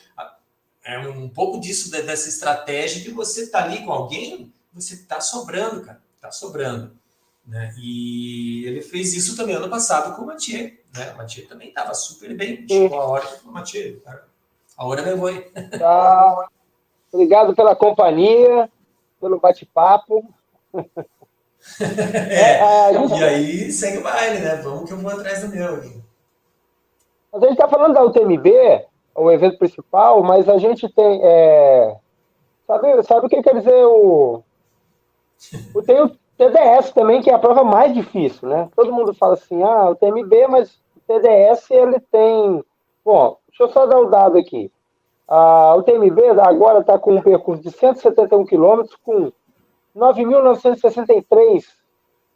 é um pouco disso, dessa estratégia que você tá ali com alguém, você tá sobrando, cara, tá sobrando, né? E ele fez isso também ano passado com o Mathieu, né? O Mathieu também estava super bem, chegou a hora que falou, Mathieu, a hora me foi. Tá. Obrigado pela companhia, pelo bate-papo. E aí segue o baile, né? Vamos que eu vou atrás do meu aqui. A gente está falando da UTMB, o evento principal, mas a gente tem. Sabe o que quer dizer tem o TDS também, que é a prova mais difícil, né? Todo mundo fala assim, o UTMB, mas o TDS ele tem. Bom, deixa eu só dar o dado aqui. A UTMB agora está com um percurso de 171 quilômetros, com 9.963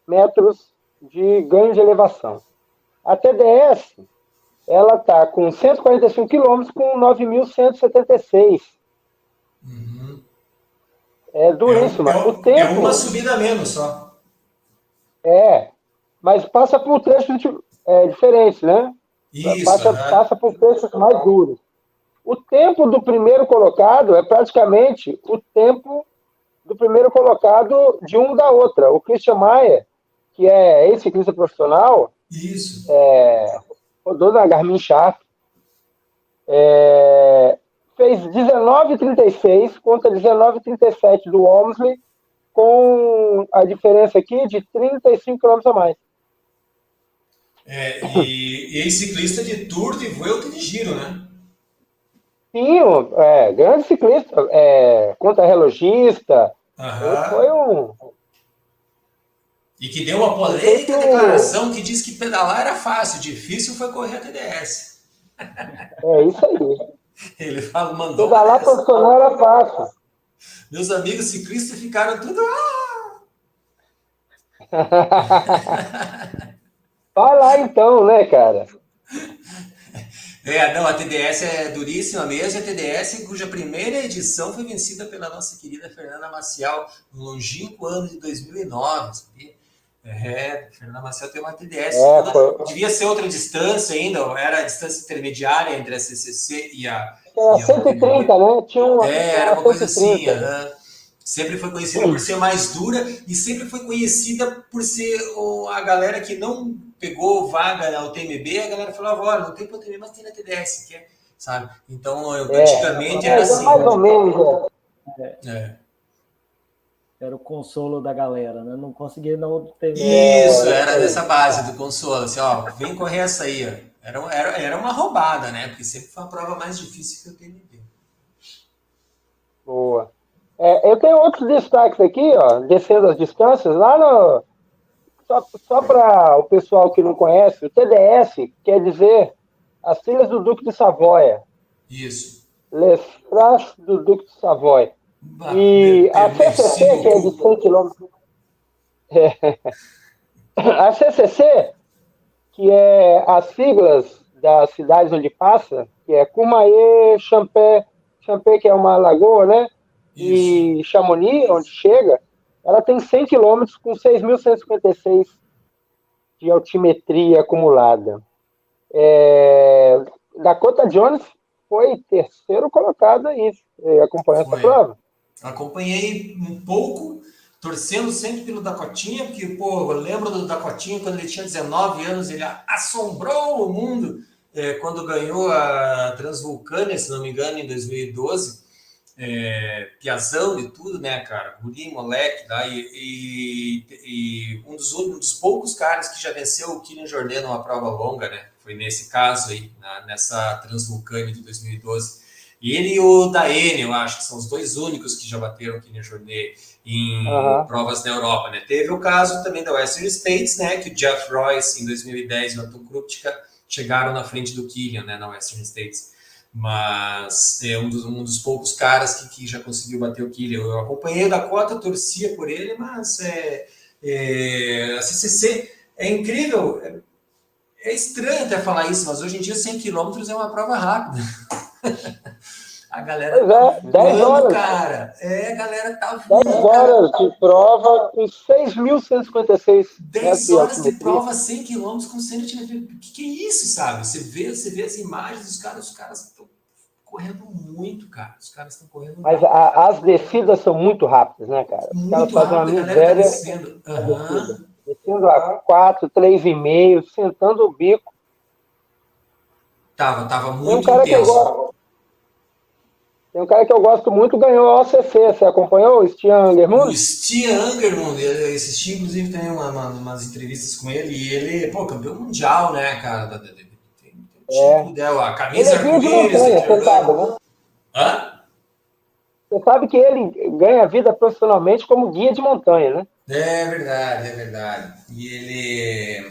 metros de ganho de elevação. A TDS, ela está com 145 quilômetros, com 9.176. Uhum. É duríssima. O tempo, é uma subida a menos só. mas passa por trechos diferentes, né? Isso, passa por trechos mais duros. O tempo do primeiro colocado é praticamente o tempo do primeiro colocado de um da outra. O Christian Mayer, que é ex-ciclista profissional, isso. rodou na Garmin Sharp, fez 19,36 contra 19,37 do Walmsley, com a diferença aqui de 35 km a mais. E ex-ciclista de Tour, de Vuelta e de Giro, né? Sim, grande ciclista, contra-relogista. Foi um. E que deu uma polêmica declaração que diz que pedalar era fácil, difícil foi correr a TDS. É isso aí. Ele mandou. Pedalar profissional era fácil. Meus amigos ciclistas ficaram tudo. Vai lá então, né, cara? Não, a TDS é duríssima mesmo, a TDS cuja primeira edição foi vencida pela nossa querida Fernanda Maciel no longínquo ano de 2009, sabia? Fernanda Maciel tem uma TDS, devia ser outra distância ainda, era a distância intermediária entre a CCC e a... Era 130, né? Era uma coisa assim, sempre foi conhecida por ser mais dura e sempre foi conhecida por ser a galera que não pegou vaga na UTMB, a galera falava, olha, não tem pra UTMB, mas tem na TDS, que sabe? Então, antigamente era assim. Mais ou menos, Era o consolo da galera, né? Não conseguia não ter... Isso, era dessa base do consolo, assim, vem correr essa aí, ó. Era uma roubada, né? Porque sempre foi a prova mais difícil que eu UTMB. Boa. Eu tenho outros destaques aqui, ó, descendo as distâncias, lá no... Só para o pessoal que não conhece, o TDS quer dizer as trilhas do Duque de Savoia. Isso. Les Traces do Duque de Savoia. E a CCC, que é de 100 km. A CCC, que é as siglas das cidades onde passa, que é Courmayeur, Champé, que é uma lagoa, né? E Chamonix, onde chega, ela tem 100 km com 6.156 de altimetria acumulada. Dakota Jones foi terceiro colocado aí. Acompanhou essa prova? Acompanhei um pouco, torcendo sempre pelo Dakotinha, porque, eu lembro do Dakotinha quando ele tinha 19 anos, ele assombrou o mundo quando ganhou a Transvulcânia, se não me engano, em 2012. Piazão de tudo, né, cara? Guri, moleque, tá? E um dos poucos caras que já venceu o Kilian Jornet numa prova longa, né? Foi nesse caso aí, nessa Transvulcânia de 2012. E ele e o Daene, eu acho que são os dois únicos que já bateram o Kilian Jornet em provas na Europa, né? Teve o caso também da Western States, né? Que o Jeff Royce, em 2010, e o Anton Krupka chegaram na frente do Kilian, né? Na Western States. Mas é um dos poucos caras que já conseguiu bater o Kilian. Eu acompanhei o Dakota, torcia por ele, mas a CCC é incrível. É estranho até falar isso, mas hoje em dia 100 quilômetros é uma prova rápida. A galera Pois é, 10 voando, horas. cara. A galera tá 10 voando, cara. horas de prova com 6.156 10 de horas de altimetria. prova, 100 quilômetros com 100 altimetria. O que é isso, sabe? Você vê as imagens dos caras, os caras estão correndo muito, cara. Os caras estão correndo Mas muito. as descidas são muito rápidas, né, cara? Os caras Muito fazem uma rápido, a galera tá miséria descendo. na descida. Descendo a 4, 3,5, sentando o bico. Tava Tem um muito cara que eu intenso. gosto. Tem um cara que eu gosto muito, ganhou a OCC. Você acompanhou o Stian O Angermund? Stian Angermund, eu assisti inclusive também umas entrevistas com ele, e ele, pô, campeão mundial, né, cara? Tem o título dela, a Ele camisa é guia de arco-íris, montanha, você sabe, né? Hã? Você sabe que ele ganha vida profissionalmente como guia de montanha, né? É verdade, é verdade. E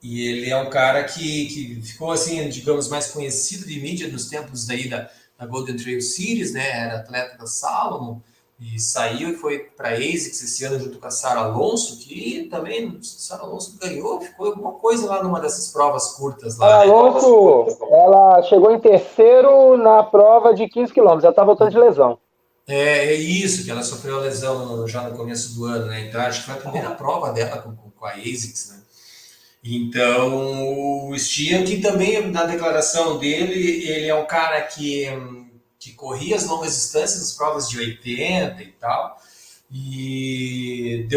ele é um cara que ficou, assim, digamos, mais conhecido de mídia nos tempos daí da Golden Trail Series, né? Era atleta da Salomon e saiu e foi para a ASICS esse ano junto com a Sara Alonso, que também Sara Alonso ganhou, ficou alguma coisa lá numa dessas provas curtas A lá, né? Alonso, ela chegou em terceiro na prova de 15 quilômetros. Ela está voltando de lesão. É isso, que ela sofreu a lesão já no começo do ano, né? Então acho que foi a primeira prova dela com a ASICS, né? Então, o Stian, que também, na declaração dele, ele é um cara que corria as longas distâncias, as provas de 80 e tal, e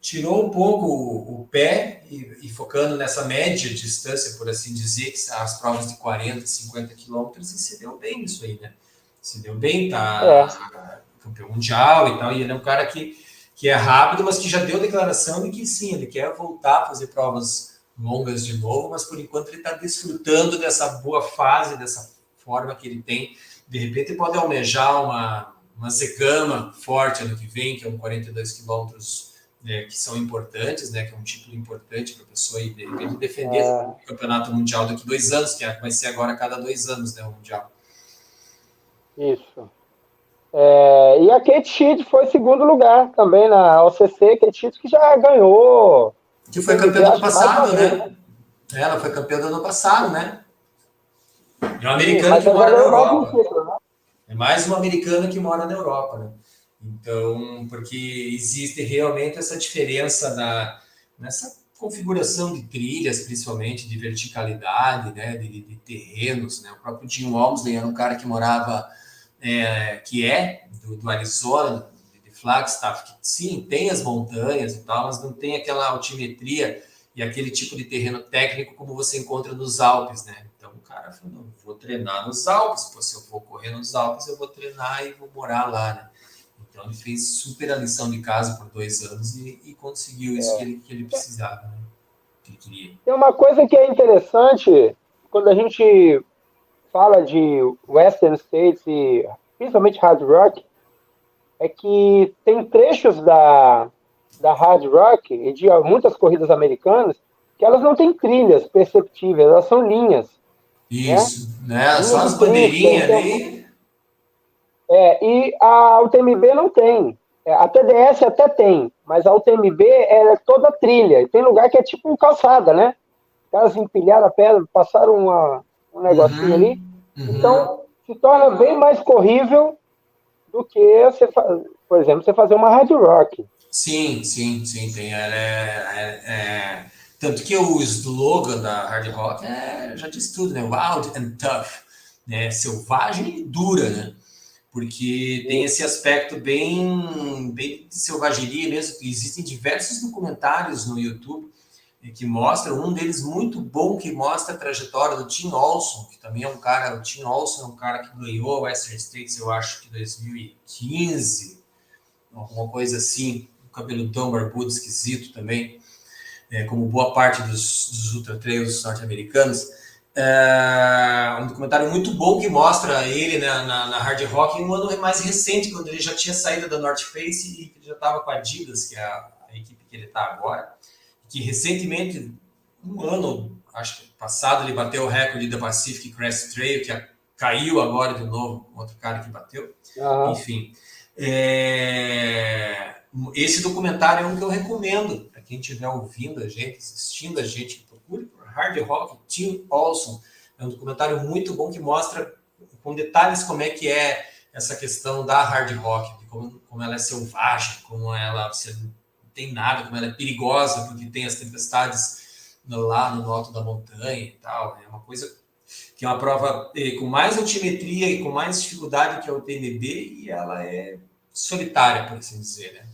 tirou um pouco o pé e focando nessa média distância, por assim dizer, que são as provas de 40, 50 quilômetros, e se deu bem nisso aí, né? Se deu bem, tá campeão mundial e tal, e ele é um cara que é rápido, mas que já deu declaração de que sim, ele quer voltar a fazer provas longas de novo, mas por enquanto ele está desfrutando dessa boa fase, dessa forma que ele tem. De repente pode almejar uma Zegama forte ano que vem, que é um 42 quilômetros, que são importantes, né, que é um título importante para a pessoa e de repente defender o campeonato mundial daqui 2 anos, que vai ser agora a cada 2 anos, né, o mundial. Isso. E a Kate Sheet foi segundo lugar também na OCC. Kate Sheet que já ganhou. Que foi campeã do ano passado, né? Ela foi campeã do ano passado, né? É uma americana que mora na Europa. É mais uma americana que mora na Europa, né? Então, porque existe realmente essa diferença nessa configuração de trilhas, principalmente de verticalidade, né? De terrenos, né? O próprio Jim Walmsley era um cara que morava, do Arizona, de Flagstaff, que sim, tem as montanhas e tal, mas não tem aquela altimetria e aquele tipo de terreno técnico como você encontra nos Alpes, né? Então o cara falou, não, vou treinar nos Alpes, pô, se eu vou correr nos Alpes, eu vou treinar e vou morar lá, né? Então ele fez super a lição de casa por 2 anos e conseguiu isso que ele precisava, né? Que ele queria. Tem uma coisa que é interessante, quando a gente fala de Western States e principalmente Hard Rock, é que tem trechos da Hard Rock e de muitas corridas americanas que elas não têm trilhas perceptíveis, elas são linhas. Isso, né? Linhas Só as de trilha, bandeirinhas então, ali. e a UTMB não tem. A TDS até tem, mas a UTMB é toda trilha. E tem lugar que é tipo calçada, né? Os caras empilharam a pedra, passaram um negocinho ali. Então, se torna bem mais corrível do que por exemplo, você fazer uma hard rock. Sim, tem. Tanto que o slogan da Hard Rock já diz tudo, né? Wild and tough, né? Selvagem e dura, né? Porque tem esse aspecto bem de selvageria mesmo. Existem diversos documentários no YouTube que mostram, um deles muito bom, que mostra a trajetória do Tim Olson, que também é um cara, o Tim Olson é um cara que ganhou o Western States, eu acho que em 2015, alguma coisa assim, um cabeludão barbudo esquisito também, como boa parte dos ultra trails norte-americanos. Um documentário muito bom que mostra ele na Hard Rock em um ano mais recente, quando ele já tinha saído da North Face e já estava com a Adidas, que é a equipe que ele está agora, que recentemente, um ano, acho que passado, ele bateu o recorde da Pacific Crest Trail, que caiu agora de novo, outro cara que bateu. Enfim, esse documentário é um que eu recomendo para quem estiver ouvindo a gente, assistindo a gente, procure por Hard Rock Tim Olson. É um documentário muito bom que mostra com detalhes como é que é essa questão da hard rock, de como ela é selvagem, como ela não tem nada, como ela é perigosa, porque tem as tempestades lá no alto da montanha e tal. É uma coisa que é uma prova com mais altimetria e com mais dificuldade que é o TMB, e ela é solitária, por assim dizer, né?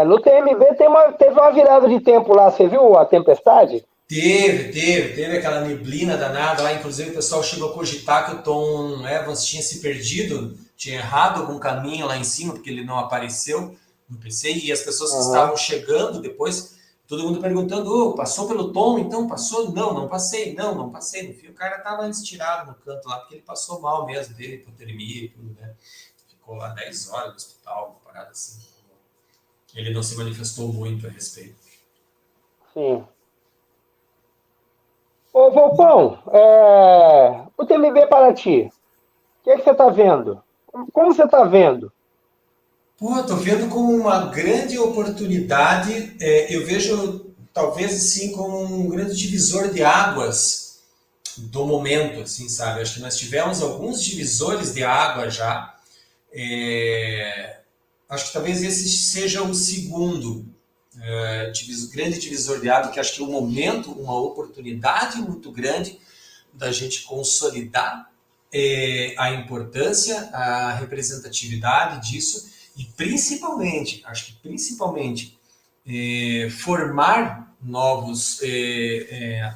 No TMB teve uma virada de tempo lá, você viu a tempestade? Teve aquela neblina danada lá, inclusive o pessoal chegou a cogitar que o Tom Evans tinha se perdido, tinha errado algum caminho lá em cima, porque ele não apareceu no PC, e as pessoas que estavam chegando depois, todo mundo perguntando, passou pelo Tom, então passou? Não passei, não passei. No fim, o cara estava estirado no canto lá, porque ele passou mal mesmo, dele, hipotermia e tudo, né? Ficou lá 10 horas no hospital, uma parada assim. Ele não se manifestou muito a respeito. Sim. Ô, Volpão, o TMB Paraty, o que você está vendo? Como você está vendo? Pô, tô vendo como uma grande oportunidade, eu vejo talvez assim como um grande divisor de águas do momento, assim, sabe? Acho que nós tivemos alguns divisores de água já. Acho que talvez esse seja o segundo grande divisor de água, que acho que é um momento, uma oportunidade muito grande da gente consolidar a importância, a representatividade disso e principalmente, acho que principalmente formar novos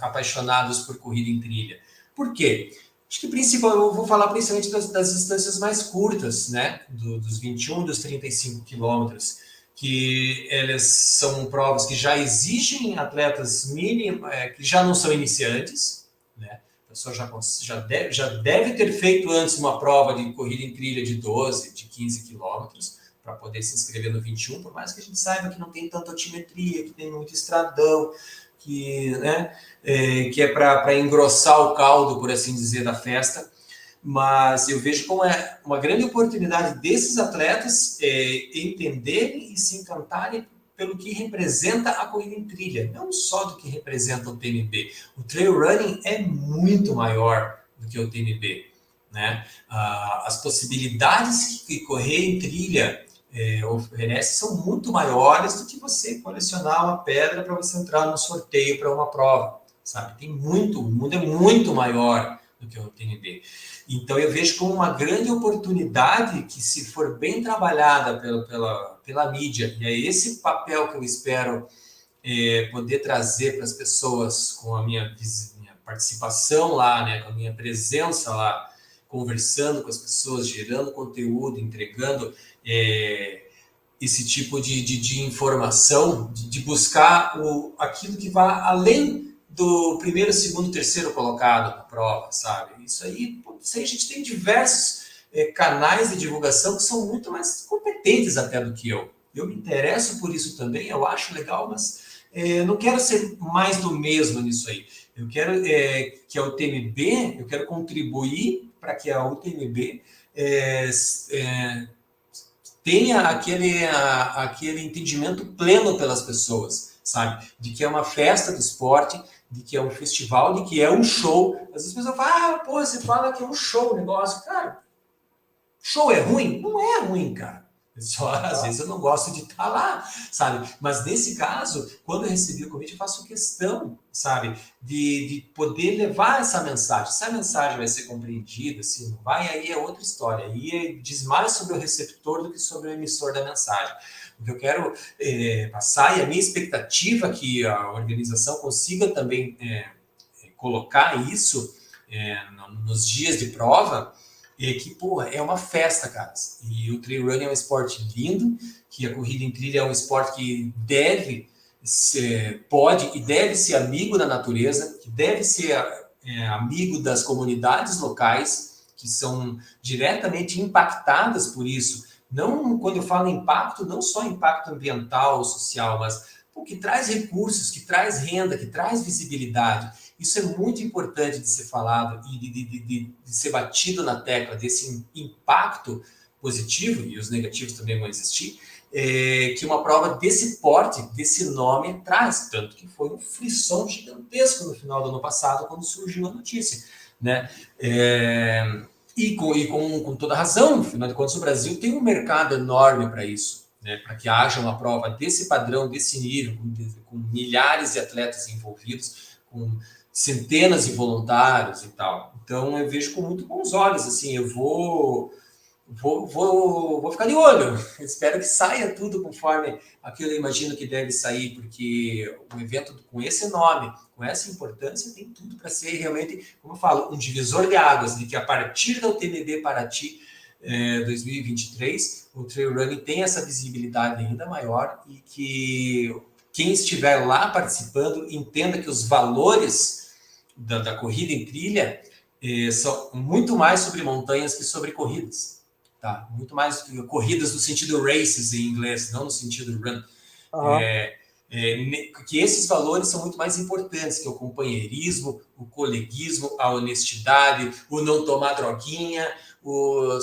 apaixonados por corrida em trilha. Por quê? Acho que eu vou falar principalmente das distâncias mais curtas, né? Dos 21, dos 35 quilômetros, que elas são provas que já exigem atletas mínimos, que já não são iniciantes, né? A pessoa já deve ter feito antes uma prova de corrida em trilha de 12, de 15 quilômetros, para poder se inscrever no 21, por mais que a gente saiba que não tem tanta altimetria, que tem muito estradão, que, né, que é para engrossar o caldo, por assim dizer, da festa. Mas eu vejo como é uma grande oportunidade desses atletas entenderem e se encantarem pelo que representa a corrida em trilha, não só do que representa o TMB. O trail running é muito maior do que o TMB, né? As possibilidades que correr em trilha oferece são muito maiores do que você colecionar uma pedra para você entrar no sorteio para uma prova, sabe? O mundo é muito maior do que o TMB. Então eu vejo como uma grande oportunidade que, se for bem trabalhada pela mídia, e é esse papel que eu espero poder trazer para as pessoas com a minha participação lá, né, com a minha presença lá, conversando com as pessoas, gerando conteúdo, entregando esse tipo de informação, de buscar aquilo que vá além do primeiro, segundo, terceiro colocado na prova, sabe? Isso aí a gente tem diversos canais de divulgação que são muito mais competentes até do que eu. Eu me interesso por isso também, eu acho legal, mas não quero ser mais do mesmo nisso aí. Eu quero que a UTMB, eu quero contribuir para que a UTMB tenha aquele entendimento pleno pelas pessoas, sabe? De que é uma festa do esporte, de que é um festival, de que é um show. Às vezes as pessoas falam, pô, você fala que é um show o negócio. Cara, show é ruim? Não é ruim, cara. Só, às vezes eu não gosto de estar lá, sabe? Mas nesse caso, quando eu recebi o convite, eu faço questão, sabe? De poder levar essa mensagem. Se a mensagem vai ser compreendida, se não vai, aí é outra história. Aí diz mais sobre o receptor do que sobre o emissor da mensagem. O que eu quero passar, e a minha expectativa é que a organização consiga também colocar isso nos dias de prova, que, pô, é uma festa, cara. E o trail running é um esporte lindo, que a corrida em trilha é um esporte que pode e deve ser amigo da natureza, que deve ser amigo das comunidades locais, que são diretamente impactadas por isso. Não, quando eu falo impacto, não só impacto ambiental, social, mas que traz recursos, que traz renda, que traz visibilidade. Isso é muito importante de ser falado e de ser batido na tecla desse impacto positivo, e os negativos também vão existir, que uma prova desse porte, desse nome traz, tanto que foi um frisson gigantesco no final do ano passado, quando surgiu a notícia, né? E com toda razão, afinal de contas, o Brasil tem um mercado enorme para isso, né? Para que haja uma prova desse padrão, desse nível, com milhares de atletas envolvidos, com centenas de voluntários e tal. Então, eu vejo com muito bons olhos, assim, eu vou ficar de olho. Espero que saia tudo conforme aquilo eu imagino que deve sair, porque um evento com esse nome, com essa importância, tem tudo para ser realmente, como eu falo, um divisor de águas, de que a partir da UTMB Paraty 2023, o trail running tem essa visibilidade ainda maior e que quem estiver lá participando entenda que os valores da corrida em trilha são muito mais sobre montanhas que sobre corridas. Tá? Muito mais corridas no sentido races em inglês, não no sentido run. Que esses valores são muito mais importantes que o companheirismo, o coleguismo, a honestidade, o não tomar droguinha,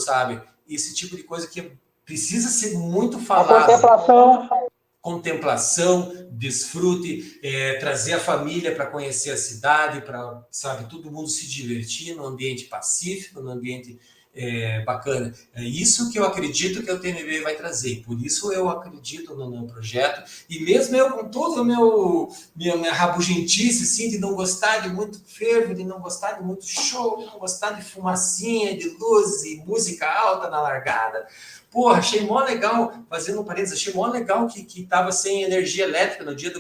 sabe? Esse tipo de coisa que precisa ser muito falado. Contemplação, desfrute, trazer a família para conhecer a cidade, para, sabe, todo mundo se divertir no ambiente pacífico, no ambiente bacana. É isso que eu acredito que a UTMB vai trazer. Por isso eu acredito no projeto. E mesmo eu com todo o minha rabugentice, assim, de não gostar de muito fervo, de não gostar de muito show, de não gostar de fumacinha, de luz e música alta na largada. Porra, achei mó legal, fazendo um parênteses, achei mó legal que tava sem energia elétrica no dia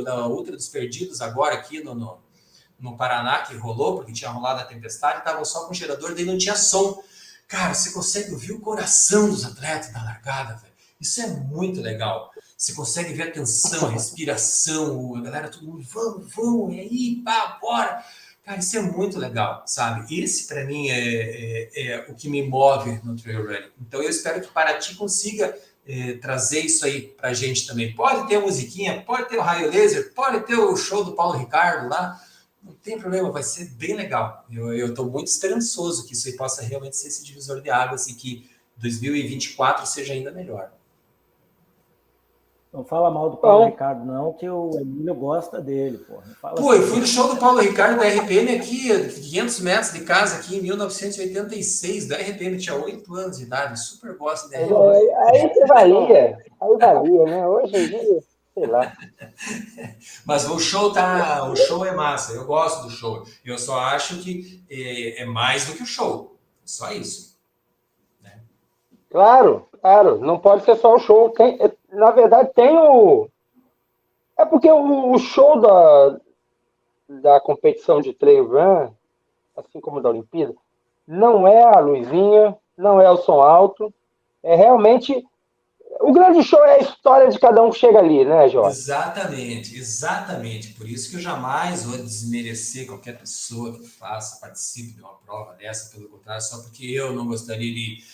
da Ultra dos Perdidos, agora aqui no Paraná, que rolou, porque tinha rolado a tempestade, estavam só com gerador, daí não tinha som. Cara, você consegue ouvir o coração dos atletas na largada, velho. Isso é muito legal. Você consegue ver a tensão, a respiração, a galera, todo mundo, vamos, e aí, pá, bora. Cara, isso é muito legal, sabe? Esse, para mim, é o que me move no trail running. Então, eu espero que Paraty consiga trazer isso aí pra gente também. Pode ter a musiquinha, pode ter o raio laser, pode ter o show do Paulo Ricardo lá. Não tem problema, vai ser bem legal. Eu estou muito esperançoso que isso aí possa realmente ser esse divisor de águas e que 2024 seja ainda melhor. Não fala mal do Paulo Ricardo, não, que o Emílio gosta dele, pô. Eu fui no show do Paulo Ricardo da RPM aqui, 500 metros de casa, aqui em 1986, da RPM, tinha 8 anos de idade, super gosto da RPM. Aí valia, né? Hoje em dia, sei lá. Mas o show é massa, eu gosto do show. Eu só acho que é mais do que o show. Só isso. Né? Claro, não pode ser só o show. Na verdade, tem o... É porque o show da competição de trail run, assim como da Olimpíada, não é a luzinha, não é o som alto, é realmente... O grande show é a história de cada um que chega ali, né, Jorge? Exatamente. Por isso que eu jamais vou desmerecer qualquer pessoa que participe de uma prova dessa, pelo contrário, só porque eu não gostaria de...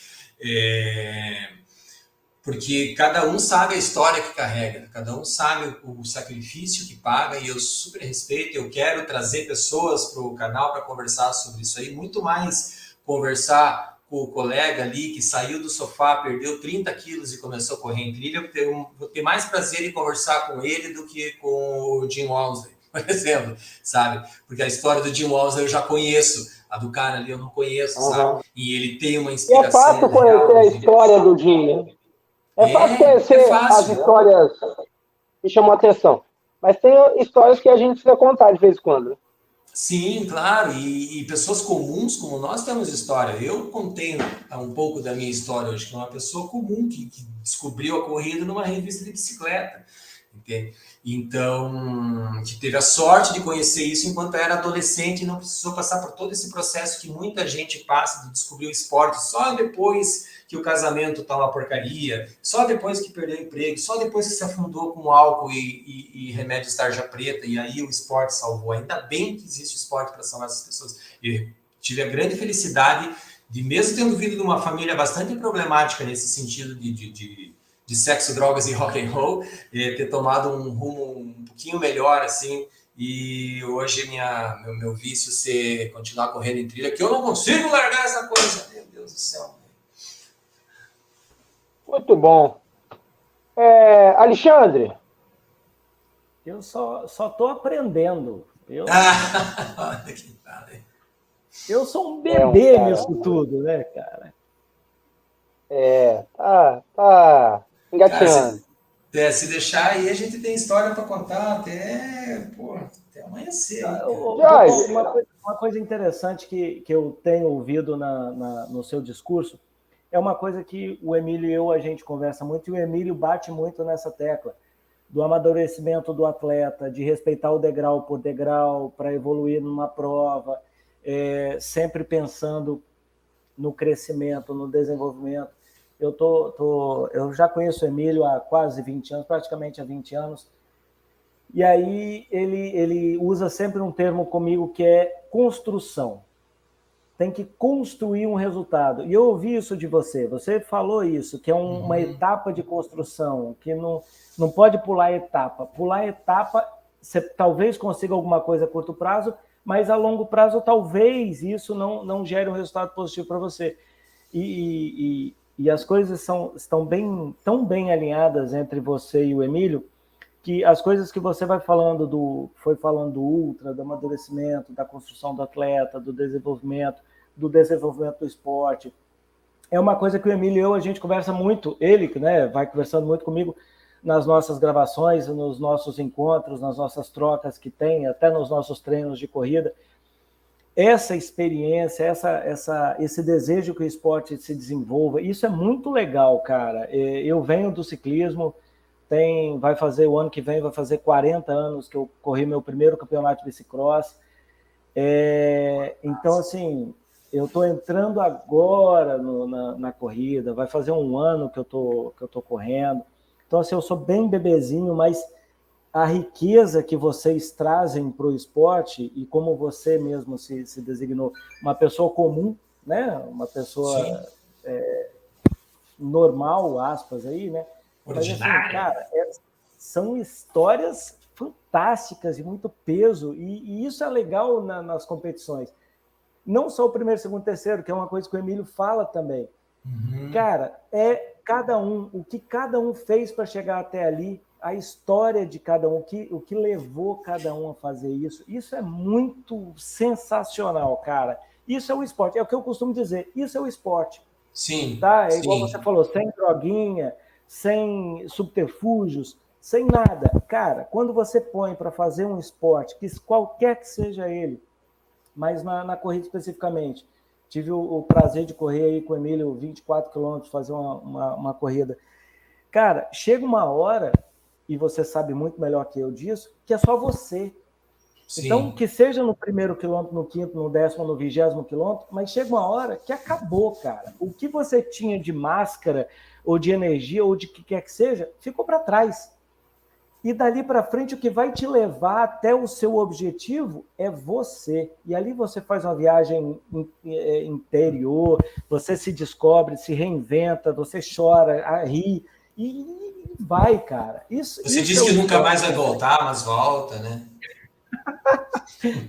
Porque cada um sabe a história que carrega, cada um sabe o sacrifício que paga, e eu super respeito, eu quero trazer pessoas para o canal para conversar sobre isso aí, muito mais conversar com o colega ali que saiu do sofá, perdeu 30 quilos e começou a correr em trilha, vou ter mais prazer em conversar com ele do que com o Jim Walmsley, por exemplo, sabe? Porque a história do Jim Walmsley eu já conheço, a do cara ali eu não conheço, sabe? E ele tem uma inspiração. E é fácil conhecer a história do Jim, né? É fácil conhecer as histórias que chamam a atenção. Mas tem histórias que a gente precisa contar de vez em quando. Sim, claro. E pessoas comuns como nós temos história. Eu contei um pouco da minha história hoje, que é uma pessoa comum que descobriu a corrida numa revista de bicicleta. Entende? Então, que teve a sorte de conhecer isso enquanto era adolescente e não precisou passar por todo esse processo que muita gente passa de descobrir o esporte só depois que o casamento tá uma porcaria, só depois que perdeu o emprego, só depois que se afundou com álcool e remédio de tarja preta, e aí o esporte salvou. Ainda bem que existe o esporte para salvar essas pessoas. Eu tive a grande felicidade de, mesmo tendo vindo de uma família bastante problemática nesse sentido de sexo, drogas e rock and roll, ter tomado um rumo um pouquinho melhor, assim, e hoje meu vício ser continuar correndo em trilha, que eu não consigo largar essa coisa, meu Deus do céu. Muito bom. Alexandre, Eu só tô aprendendo. Olha que tal, hein? Eu sou um é um bebê cara. nisso tudo, né, cara? Tá Cara, engatinhando. se deixar aí, a gente tem história para contar até, pô, até amanhecer aí, cara. Jorge, Uma coisa interessante que eu tenho ouvido no seu discurso é uma coisa que o Emílio e eu, a gente conversa muito, e o Emílio bate muito nessa tecla do amadurecimento do atleta, de respeitar o degrau por degrau para evoluir numa prova, sempre pensando no crescimento, no desenvolvimento. Eu já conheço o Emílio há quase 20 anos, praticamente há 20 anos, e aí ele usa sempre um termo comigo que é construção. Tem que construir um resultado. E eu ouvi isso de você. Você falou isso, que é uma etapa de construção, que não pode pular etapa. Pular etapa, você talvez consiga alguma coisa a curto prazo, mas a longo prazo talvez isso não gere um resultado positivo para você. E as coisas estão tão bem alinhadas entre você e o Emílio, que as coisas que você foi falando do ultra, do amadurecimento, da construção do atleta, do desenvolvimento do esporte, é uma coisa que o Emílio e eu, a gente conversa muito, ele, né, vai conversando muito comigo nas nossas gravações, nos nossos encontros, nas nossas trocas que tem, até nos nossos treinos de corrida. Essa experiência, esse desejo que o esporte se desenvolva, isso é muito legal, cara. Eu venho do ciclismo, o ano que vem vai fazer 40 anos que eu corri meu primeiro campeonato de bicicross. Então, assim, eu estou entrando agora na corrida, vai fazer um ano que eu tô correndo. Então, assim, eu sou bem bebezinho, mas a riqueza que vocês trazem para o esporte, e como você mesmo se designou, uma pessoa comum, né? Uma pessoa Sim, normal, aspas, aí, né? Mas, assim, ordinária. cara, são histórias fantásticas e muito peso, e isso é legal nas competições. Não só o primeiro, segundo, terceiro, que é uma coisa que o Emílio fala também. Cara, o que cada um fez para chegar até ali, a história de cada um, o que levou cada um a fazer isso. Isso é muito sensacional, cara. Isso é o esporte. É o que eu costumo dizer. Isso é o esporte. Sim, Tá? É igual você sim. falou, sem droguinha, sem subterfúgios, sem nada. Cara, quando você põe para fazer um esporte, que qualquer que seja ele, mas na corrida especificamente, tive o prazer de correr aí com o Emílio 24 quilômetros, fazer uma corrida. Cara, chega uma hora, e você sabe muito melhor que eu disso, que é só você. Então, Sim. que seja no primeiro quilômetro, no quinto, no décimo, no 20º quilômetro, mas chega uma hora que acabou, cara. O que você tinha de máscara, ou de energia, ou de que quer que seja, ficou para trás. E dali para frente, o que vai te levar até o seu objetivo é você. E ali você faz uma viagem interior, você se descobre, se reinventa, você chora, ri, e vai, cara. Você Isso diz é o que nunca esporte. mais vai voltar, mas volta, né?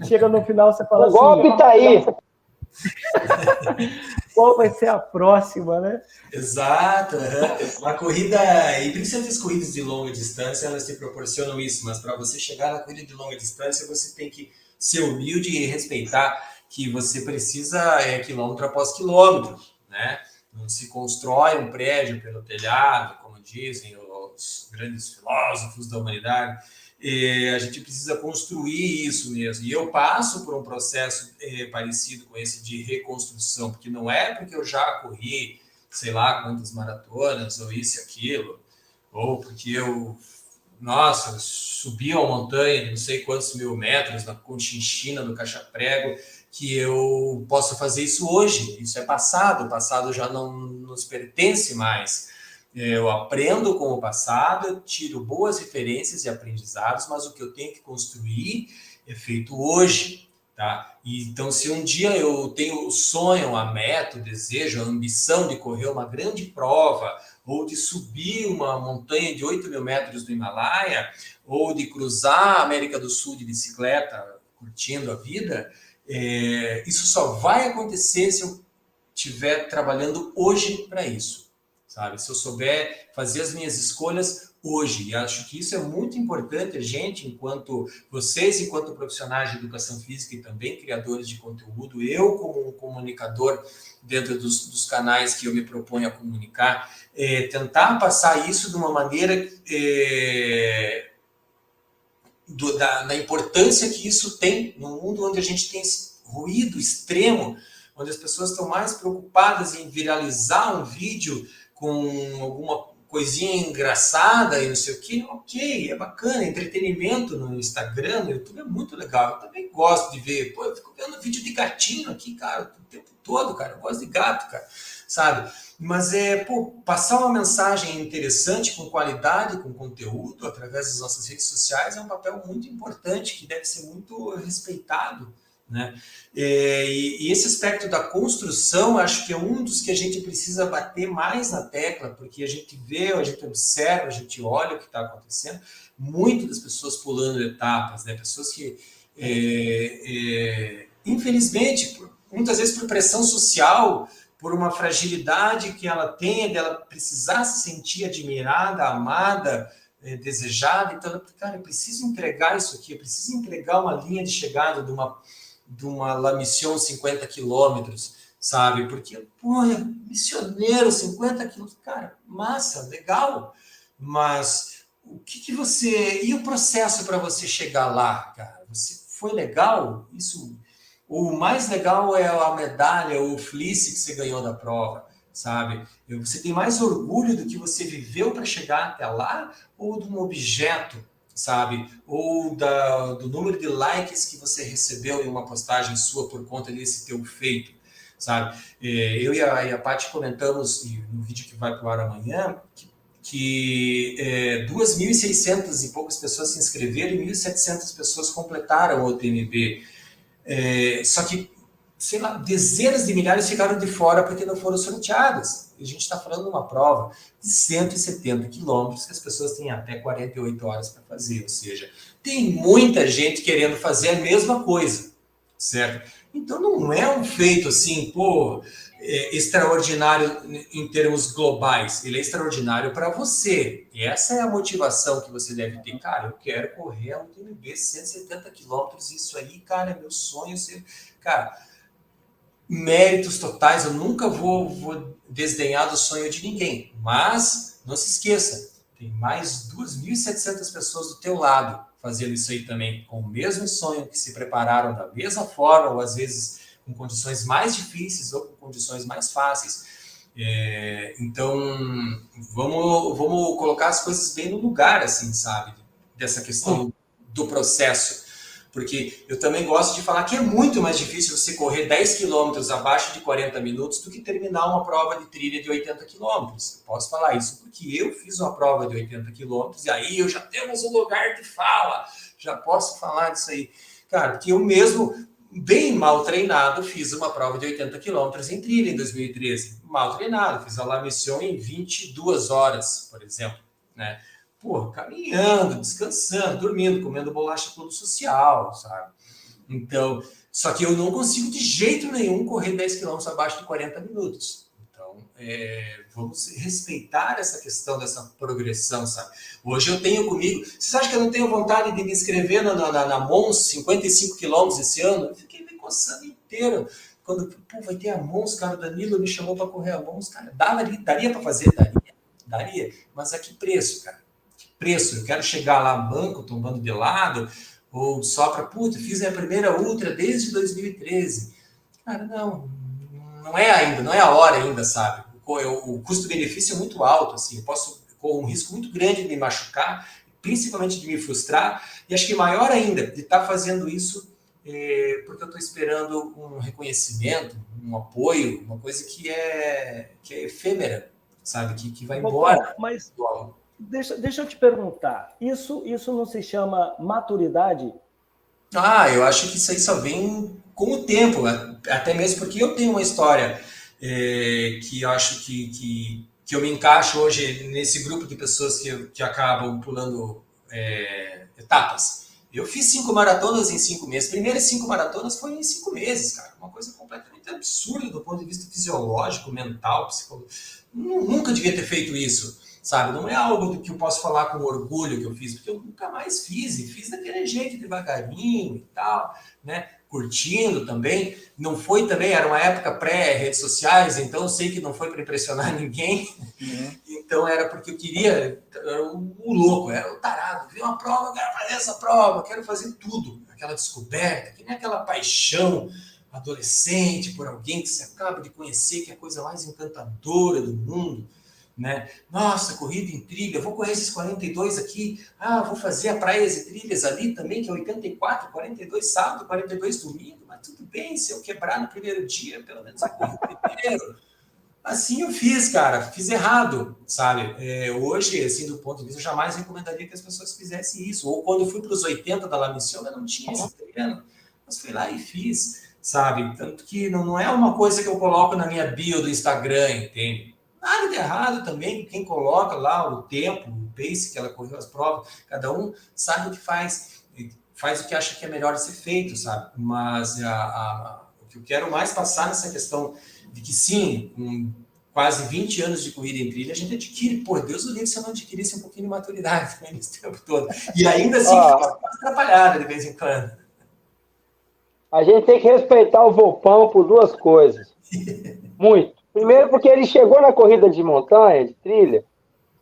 Chega no final, você fala O assim, golpe tá aí. qual vai ser a próxima, né? Exato. Uma corrida, e principalmente as corridas de longa distância, elas te proporcionam isso, mas para você chegar na corrida de longa distância, você tem que ser humilde e respeitar que você precisa quilômetro após quilômetro, né? Não se constrói um prédio pelo telhado, como dizem os grandes filósofos da humanidade. A gente precisa construir isso mesmo. E eu passo por um processo parecido com esse de reconstrução, porque não é porque eu já corri sei lá quantas maratonas, ou isso e aquilo, ou porque eu, nossa, subi uma montanha de não sei quantos mil metros na Conchinchina, no Cacha-Prego, que eu posso fazer isso hoje. Isso é passado, o passado já não nos pertence mais. Eu aprendo com o passado, eu tiro boas referências e aprendizados, mas o que eu tenho que construir é feito hoje. Tá? Então, se um dia eu tenho o sonho, a meta, o desejo, a ambição de correr uma grande prova, ou de subir uma montanha de 8 mil metros do Himalaia, ou de cruzar a América do Sul de bicicleta, curtindo a vida, isso só vai acontecer se eu estiver trabalhando hoje para isso, sabe? Se eu souber fazer as minhas escolhas hoje, e acho que isso é muito importante, a gente, enquanto profissionais de educação física e também criadores de conteúdo, eu como um comunicador dentro dos canais que eu me proponho a comunicar, tentar passar isso de uma maneira da importância que isso tem no mundo onde a gente tem esse ruído extremo, onde as pessoas estão mais preocupadas em viralizar um vídeo com alguma coisinha engraçada e não sei o que. Ok, é bacana, entretenimento no Instagram, no YouTube é muito legal. Eu também gosto de ver, eu fico vendo vídeo de gatinho aqui, cara, o tempo todo, cara, eu gosto de gato, cara, sabe? Mas passar uma mensagem interessante, com qualidade, com conteúdo, através das nossas redes sociais, é um papel muito importante, que deve ser muito respeitado, né? E esse aspecto da construção, acho que é um dos que a gente precisa bater mais na tecla, porque a gente vê, a gente observa, a gente olha o que está acontecendo, muito das pessoas pulando etapas, né? Pessoas que, infelizmente, muitas vezes por pressão social, por uma fragilidade que ela tem, dela precisar se sentir admirada, amada, desejada, então, cara, eu preciso entregar isso aqui, eu preciso entregar uma linha de chegada de uma La Mission 50 quilômetros, sabe? Porque, missioneiro, 50 quilômetros, cara, massa, legal, mas o que você... E o processo para você chegar lá, cara? Foi legal? Isso... O mais legal é a medalha, o fleece que você ganhou da prova, sabe? Você tem mais orgulho do que você viveu para chegar até lá ou de um objeto, sabe? Ou do número de likes que você recebeu em uma postagem sua por conta desse teu feito, sabe? Eu e a Paty comentamos no vídeo que vai para o ar amanhã que 2.600 e poucas pessoas se inscreveram e 1.700 pessoas completaram o TMB. Só que, sei lá, dezenas de milhares ficaram de fora porque não foram sorteadas. A gente está falando de uma prova de 170 quilômetros que as pessoas têm até 48 horas para fazer. Ou seja, tem muita gente querendo fazer a mesma coisa, certo? Então não é um feito assim, extraordinário em termos globais. Ele é extraordinário para você. E essa é a motivação que você deve ter. Cara, eu quero correr um TMB 170 quilômetros. Isso aí, cara, é meu sonho. Cara, méritos totais. Eu nunca vou desdenhar do sonho de ninguém. Mas, não se esqueça, tem mais 2.700 pessoas do teu lado fazendo isso aí também, com o mesmo sonho, que se prepararam da mesma forma, ou às vezes com condições mais difíceis ou com condições mais fáceis. Então, vamos colocar as coisas bem no lugar, assim, sabe? Dessa questão do processo. Porque eu também gosto de falar que é muito mais difícil você correr 10 quilômetros abaixo de 40 minutos do que terminar uma prova de trilha de 80 quilômetros. Posso falar isso porque eu fiz uma prova de 80 quilômetros e aí eu já temos um lugar de fala. Já posso falar disso aí. Cara, porque eu mesmo, bem mal treinado, fiz uma prova de 80 quilômetros em trilha em 2013. Mal treinado, fiz a La Mission em 22 horas, por exemplo, né? Caminhando, descansando, dormindo, comendo bolacha todo social, sabe? Então, só que eu não consigo de jeito nenhum correr 10 quilômetros abaixo de 40 minutos. Então, vamos respeitar essa questão dessa progressão, sabe? Hoje eu tenho comigo... Vocês acham que eu não tenho vontade de me inscrever na Mons 55 quilômetros esse ano? Eu fiquei me coçando inteiro. Quando, vai ter a Mons, cara, o Danilo me chamou para correr a Mons, cara, daria para fazer? Daria. Mas a que preço, cara? Preço, eu quero chegar lá banco, tombando de lado, ou só para, fiz a primeira ultra desde 2013. Cara, não é ainda, não é a hora ainda, sabe? O custo-benefício é muito alto, assim, eu posso correr um risco muito grande de me machucar, principalmente de me frustrar, e acho que maior ainda, de estar fazendo isso porque eu estou esperando um reconhecimento, um apoio, uma coisa que é efêmera, sabe? Que vai embora. Mas... Deixa eu te perguntar, isso não se chama maturidade? Eu acho que isso aí só vem com o tempo, até mesmo porque eu tenho uma história que eu acho que eu me encaixo hoje nesse grupo de pessoas que acabam pulando etapas. Eu fiz 5 maratonas em 5 meses. As primeiras 5 maratonas foram em 5 meses, cara. Uma coisa completamente absurda do ponto de vista fisiológico, mental, psicológico. nunca devia ter feito isso, sabe? Não é algo do que eu posso falar com orgulho que eu fiz, porque eu nunca mais fiz, e fiz daquele jeito, devagarinho e tal, né? Curtindo também. Não foi também, era uma época pré-redes sociais, então eu sei que não foi para impressionar ninguém. Então era porque eu queria, era o louco, era o tarado, vi uma prova, quero fazer essa prova, quero fazer tudo, aquela descoberta, que nem aquela paixão adolescente por alguém que você acaba de conhecer, que é a coisa mais encantadora do mundo, né? Nossa, corrida em trilha, vou correr esses 42 aqui, vou fazer a Praias e Trilhas ali também, que é 84, 42 sábado, 42 domingo, mas tudo bem, se eu quebrar no primeiro dia, pelo menos eu corri o primeiro. Assim eu fiz, cara, fiz errado, sabe? Hoje, assim, do ponto de vista, eu jamais recomendaria que as pessoas fizessem isso. Ou quando eu fui para os 80 da La Mission, eu não tinha esse treino, mas fui lá e fiz, sabe? Tanto que não é uma coisa que eu coloco na minha bio do Instagram, entende? Nada de errado também, quem coloca lá o tempo, o pace que ela correu as provas, cada um sabe o que faz, faz o que acha que é melhor de ser feito, sabe? Mas o que eu quero mais passar nessa questão de que sim, com quase 20 anos de corrida em trilha, a gente adquire, por Deus o livre, se eu não adquirisse um pouquinho de maturidade também nesse tempo todo. E ainda assim, fica atrapalhada de vez em quando. A gente tem que respeitar o Volpão por duas coisas. Muito. Primeiro, porque ele chegou na corrida de montanha, de trilha,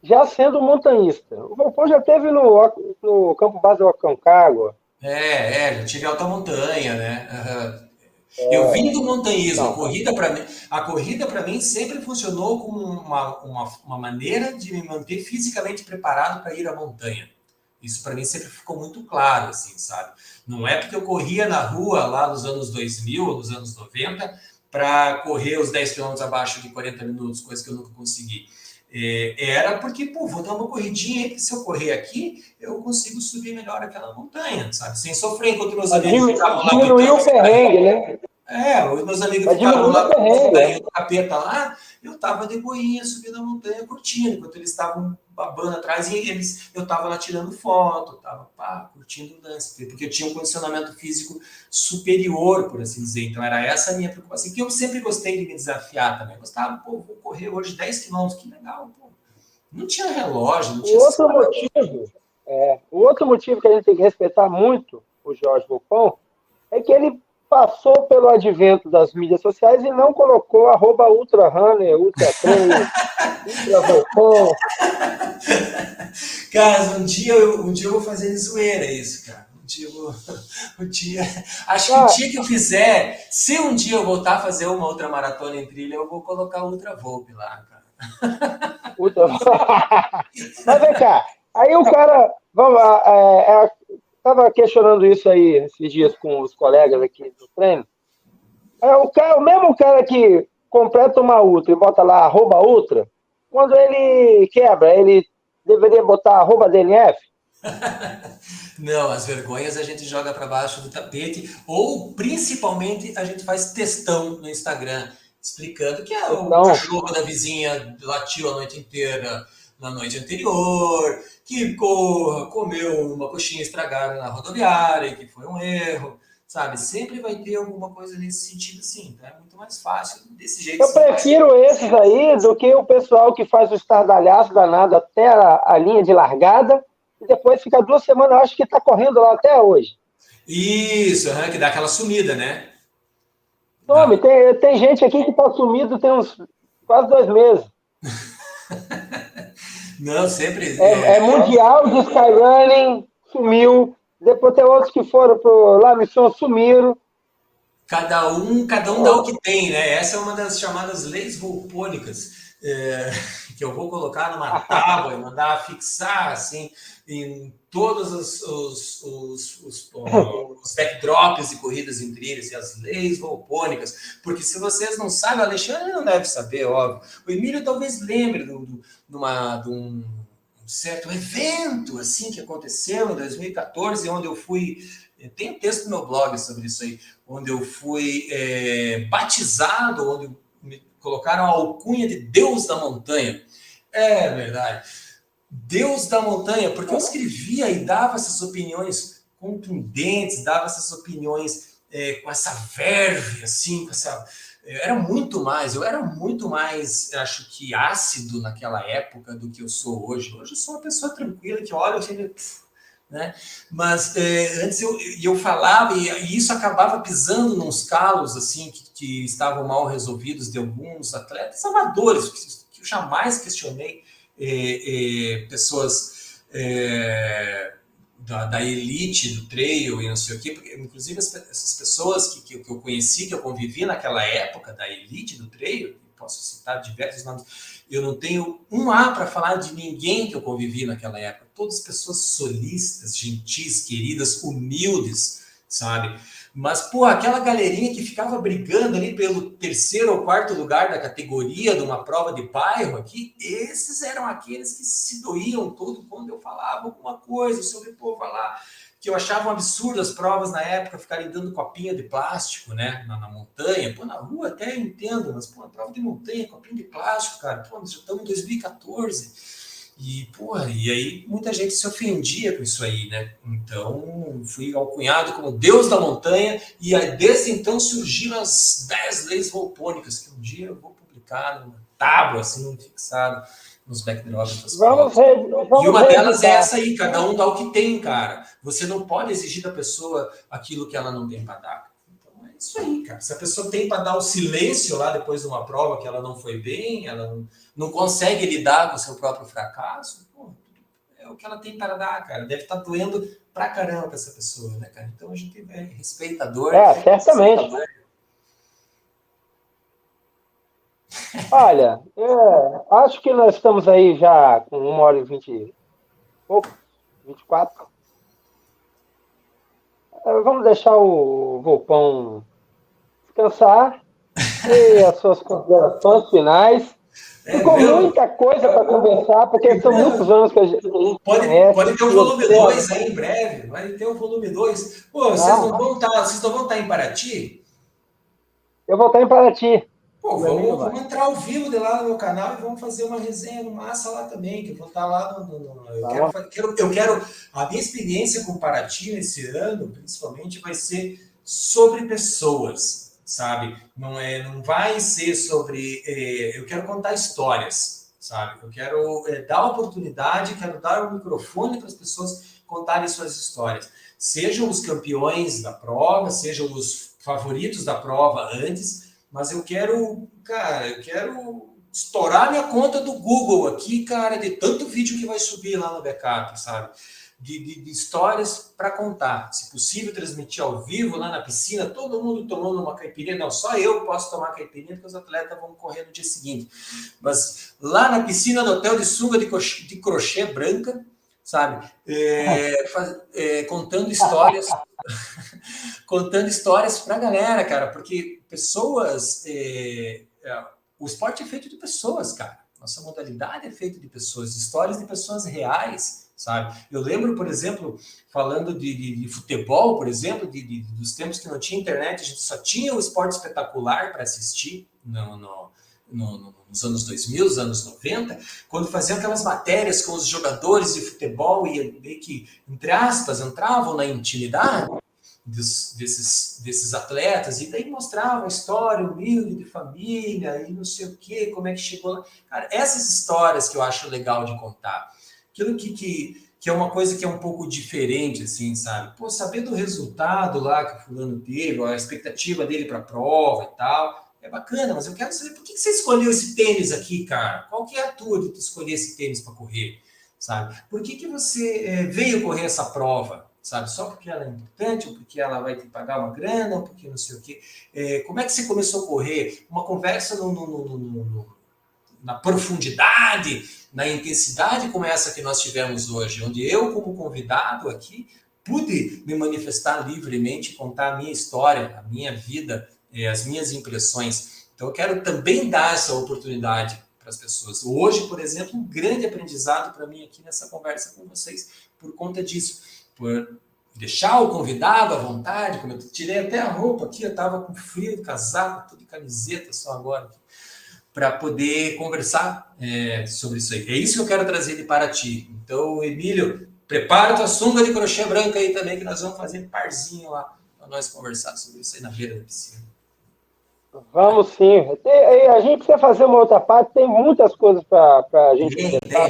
já sendo montanhista. O Volpão já teve no Campo Base do Aconcagua. Já tive alta montanha, né? Eu vim do montanhismo. A corrida para mim sempre funcionou como uma maneira de me manter fisicamente preparado para ir à montanha. Isso para mim sempre ficou muito claro, assim, sabe? Não é porque eu corria na rua lá nos anos 2000 ou nos anos 90 para correr os 10 quilômetros abaixo de 40 minutos, coisa que eu nunca consegui. Era porque, vou dar uma corridinha aí, que se eu correr aqui, eu consigo subir melhor aquela montanha, sabe? Sem sofrer, enquanto meus amigos ficavam lá... Diminuiu o perrengue, né? Os meus amigos ficavam lá com o capeta lá, eu tava de boinha, subindo a montanha, curtindo, enquanto eles estavam babando atrás, e eu tava lá tirando foto, tava curtindo o lance, porque eu tinha um condicionamento físico superior, por assim dizer. Então era essa a minha preocupação, que eu sempre gostei de me desafiar também. Gostava, vou correr hoje 10 quilômetros, que legal, pô. Não tinha relógio, não tinha... O outro motivo que a gente tem que respeitar muito o Jorge Volpão é que ele passou pelo advento das mídias sociais e não colocou @ultrarunner, ultratrainer, ultravolpão. Cara, um dia eu vou fazer de zoeira isso, cara. Acho que o dia que eu fizer, se um dia eu voltar a fazer uma outra maratona em trilha, eu vou colocar Ultra Volp lá, cara. Mas vem cá, aí o cara, vamos lá, estava questionando isso aí esses dias com os colegas aqui do treino. O mesmo cara que completa uma ultra e bota lá @ultra, quando ele quebra, ele deveria botar @DNF? Não, as vergonhas a gente joga para baixo do tapete, ou principalmente a gente faz textão no Instagram, explicando que o cachorro da vizinha latiu a noite inteira na noite anterior, que comeu uma coxinha estragada na rodoviária, que foi um erro, sabe? Sempre vai ter alguma coisa nesse sentido, sim. Então é muito mais fácil desse jeito. Eu prefiro esses aí do que o pessoal que faz o estardalhaço danado até a linha de largada e depois fica 2 semanas, acho que está correndo lá até hoje. Isso, que dá aquela sumida, né? Tome, tem gente aqui que está sumido tem uns quase 2 meses. Não, sempre... É mundial de skyrunning, sumiu. Depois tem outros que foram para La Mission, sumiram. Cada um dá o que tem, né? Essa é uma das chamadas leis volpônicas, que eu vou colocar numa tábua e mandar fixar, assim, em todos os backdrops de corridas em trilhas, e as leis volpônicas. Porque se vocês não sabem, o Alexandre não deve saber, óbvio. O Emílio talvez lembre de um certo evento assim que aconteceu em 2014, onde eu fui... Tem um texto no meu blog sobre isso aí, onde eu fui batizado, onde me colocaram a alcunha de Deus da Montanha. É verdade. Deus da Montanha, porque eu escrevia e dava essas opiniões contundentes, dava essas opiniões com essa verve, assim, com essa eu era muito mais, acho que ácido naquela época do que eu sou hoje. Hoje eu sou uma pessoa tranquila que olha, né? Mas antes eu falava e isso acabava pisando nos calos assim que estavam mal resolvidos de alguns atletas amadores que eu jamais questionei pessoas da elite do trail e não sei o quê, porque inclusive essas pessoas que eu conheci, que eu convivi naquela época da elite do trail, posso citar diversos nomes, eu não tenho um A para falar de ninguém que eu convivi naquela época. Todas pessoas solistas, gentis, queridas, humildes, sabe? Mas, pô, aquela galerinha que ficava brigando ali pelo 3º ou 4º lugar da categoria de uma prova de bairro aqui, esses eram aqueles que se doíam todo quando eu falava alguma coisa sobre, pô, falar que eu achava um absurdo as provas na época ficarem dando copinha de plástico, né, na montanha. Pô, na rua até eu entendo, mas, pô, na prova de montanha, copinha de plástico, cara, pô, nós já estamos em 2014. E, porra, e aí muita gente se ofendia com isso aí, né? Então, fui alcunhado como Deus da montanha, e aí, desde então surgiram as 10 leis volpônicas, que um dia eu vou publicar numa tábua, assim, fixada nos backdrops das provas. E uma delas é essa aí, cada um dá o que tem, cara. Você não pode exigir da pessoa aquilo que ela não tem para dar. Então, é isso aí, cara. Se a pessoa tem para dar o silêncio lá depois de uma prova que ela não foi bem, ela não consegue lidar com o seu próprio fracasso, pô, é o que ela tem para dar, cara. Deve estar doendo pra caramba pra essa pessoa, né, cara? Então a gente respeita a dor. Certamente. Olha, acho que nós estamos aí já com 1h20 e pouco, 24. Vamos deixar o Volpão descansar e as suas considerações finais. Ficou muita coisa para conversar, porque são muitos anos que a gente conhece. Pode ter o volume 2 aí em breve. Vai ter o volume 2. Pô, vocês não vão estar em Paraty? Eu vou estar em Paraty. Pô, vamos entrar ao vivo de lá no meu canal e vamos fazer uma resenha no massa lá também, que eu vou estar lá eu quero a minha experiência com Paraty esse ano, principalmente, vai ser sobre pessoas, sabe? Não vai ser sobre... eu quero contar histórias, sabe? Eu quero dar oportunidade, quero dar o microfone para as pessoas contarem suas histórias. Sejam os campeões da prova, sejam os favoritos da prova antes... Mas eu quero estourar minha conta do Google aqui, cara, de tanto vídeo que vai subir lá no backup, sabe? De histórias para contar. Se possível, transmitir ao vivo lá na piscina, todo mundo tomando uma caipirinha. Não, só eu posso tomar caipirinha, porque os atletas vão correr no dia seguinte. Mas lá na piscina do hotel de sunga de crochê branca, sabe? Contando histórias... contando histórias para a galera, cara, porque pessoas... o esporte é feito de pessoas, cara. Nossa modalidade é feita de pessoas, histórias de pessoas reais, sabe? Eu lembro, por exemplo, falando de futebol, por exemplo, dos tempos que não tinha internet, a gente só tinha o Esporte Espetacular para assistir nos anos 2000, nos anos 90, quando faziam aquelas matérias com os jogadores de futebol e meio que, entre aspas, entravam na intimidade desses atletas, e daí mostrava a história humilde de família, e não sei o quê, como é que chegou lá. Cara, essas histórias que eu acho legal de contar. Aquilo que é uma coisa que é um pouco diferente, assim, sabe? Pô, saber do resultado lá que o fulano teve, a expectativa dele para a prova e tal, é bacana, mas eu quero saber por que você escolheu esse tênis aqui, cara? Qual que é a tua de escolher esse tênis para correr, sabe? Por que você veio correr essa prova? Sabe, só porque ela é importante, ou porque ela vai te pagar uma grana, ou porque não sei o quê. Como é que você começou a correr? Uma conversa na profundidade, na intensidade como essa que nós tivemos hoje, onde eu, como convidado aqui, pude me manifestar livremente, contar a minha história, a minha vida, as minhas impressões. Então, eu quero também dar essa oportunidade para as pessoas. Hoje, por exemplo, um grande aprendizado para mim aqui nessa conversa com vocês, por conta disso. Por deixar o convidado à vontade, como eu tirei até a roupa aqui, eu estava com frio de casaco, tudo de camiseta só agora, para poder conversar sobre isso aí. É isso que eu quero trazer de Paraty. Então, Emílio, prepara tua sunga de crochê branca aí também, que nós vamos fazer parzinho lá, para nós conversar sobre isso aí na beira da piscina. Vamos sim. A gente precisa fazer uma outra parte, tem muitas coisas para a gente conversar.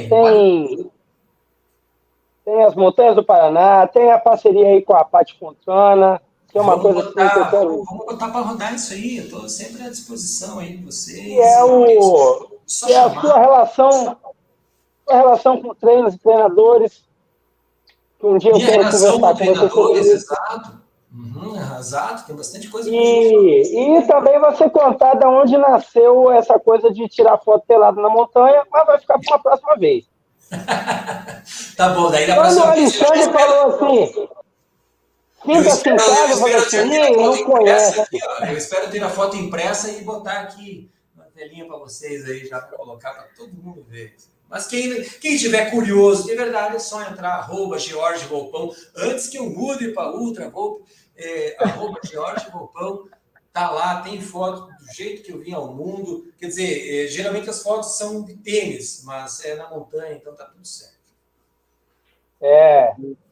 Tem as Montanhas do Paraná, tem a parceria aí com a Paty Fontana, que é uma coisa assim que eu quero. Vamos botar para rodar isso aí. Eu estou sempre à disposição aí de vocês. Que é, só que é a chamar. sua relação com treinos e treinadores, que um dia eu Minha quero relação conversar com com você sobre treinadores, isso. exato. Exato, tem bastante coisa para a gente. E também você contar de onde nasceu essa coisa de tirar foto pelado na montanha, mas vai ficar para uma próxima vez. Tá bom, daí da Quando o próxima vez Alexandre falou assim, sinta-se em casa, eu falei assim, não conhece. Aqui, ó. Eu espero ter a foto impressa e botar aqui uma telinha para vocês aí, já para colocar para todo mundo ver. Mas quem tiver curioso, de verdade, é só entrar, @George Volpão, antes que eu mude para Ultra Volp, @George Volpão, tá lá, tem foto do jeito que eu vim ao mundo. Quer dizer, geralmente as fotos são de tênis, mas é na montanha, então tá tudo certo.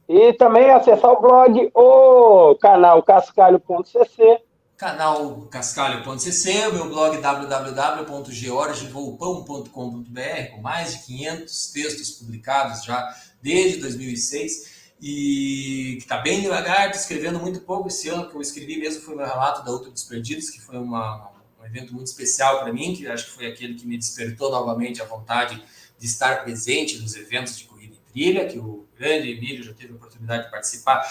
E também acessar o blog, o canal cascalho.cc. Canal cascalho.cc, o meu blog www.georgevolpão.com.br, com mais de 500 textos publicados já desde 2006, e que está bem devagar, estou escrevendo muito pouco esse ano. Que eu escrevi mesmo foi meu relato da Ultra dos Perdidos, que foi um evento muito especial para mim, que acho que foi aquele que me despertou novamente a vontade de estar presente nos eventos de corrida e trilha, que o grande Emílio já teve a oportunidade de participar.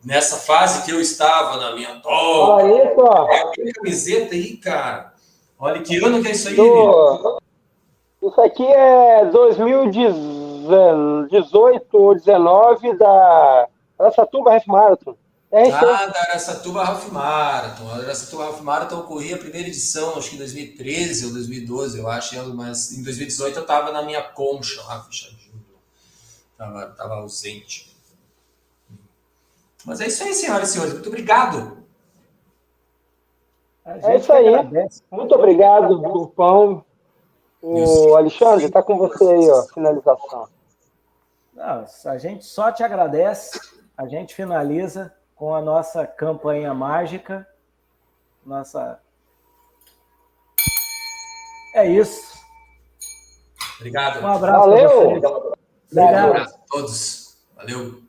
Nessa fase que eu estava na minha top. Olha isso, ó. Que camiseta aí, cara. Olha que ano que é isso aí, Isso aqui é 2018 ou 19 da Araçatuba Half Marathon. Da Araçatuba Half Marathon. A Araçatuba Half Marathon ocorria a primeira edição, acho que em 2013 ou 2012, eu acho, mas em 2018 eu estava na minha concha lá, fechadinho. Tava ausente. Mas é isso aí, senhoras e senhores. Muito obrigado. É isso aí. Muito obrigado, Grupão. O Alexandre, está com você aí, ó, finalização. Não, a gente só te agradece. A gente finaliza com a nossa campanha mágica. É isso. Obrigado. Um abraço. Valeu. Obrigado. Um abraço a todos. Valeu.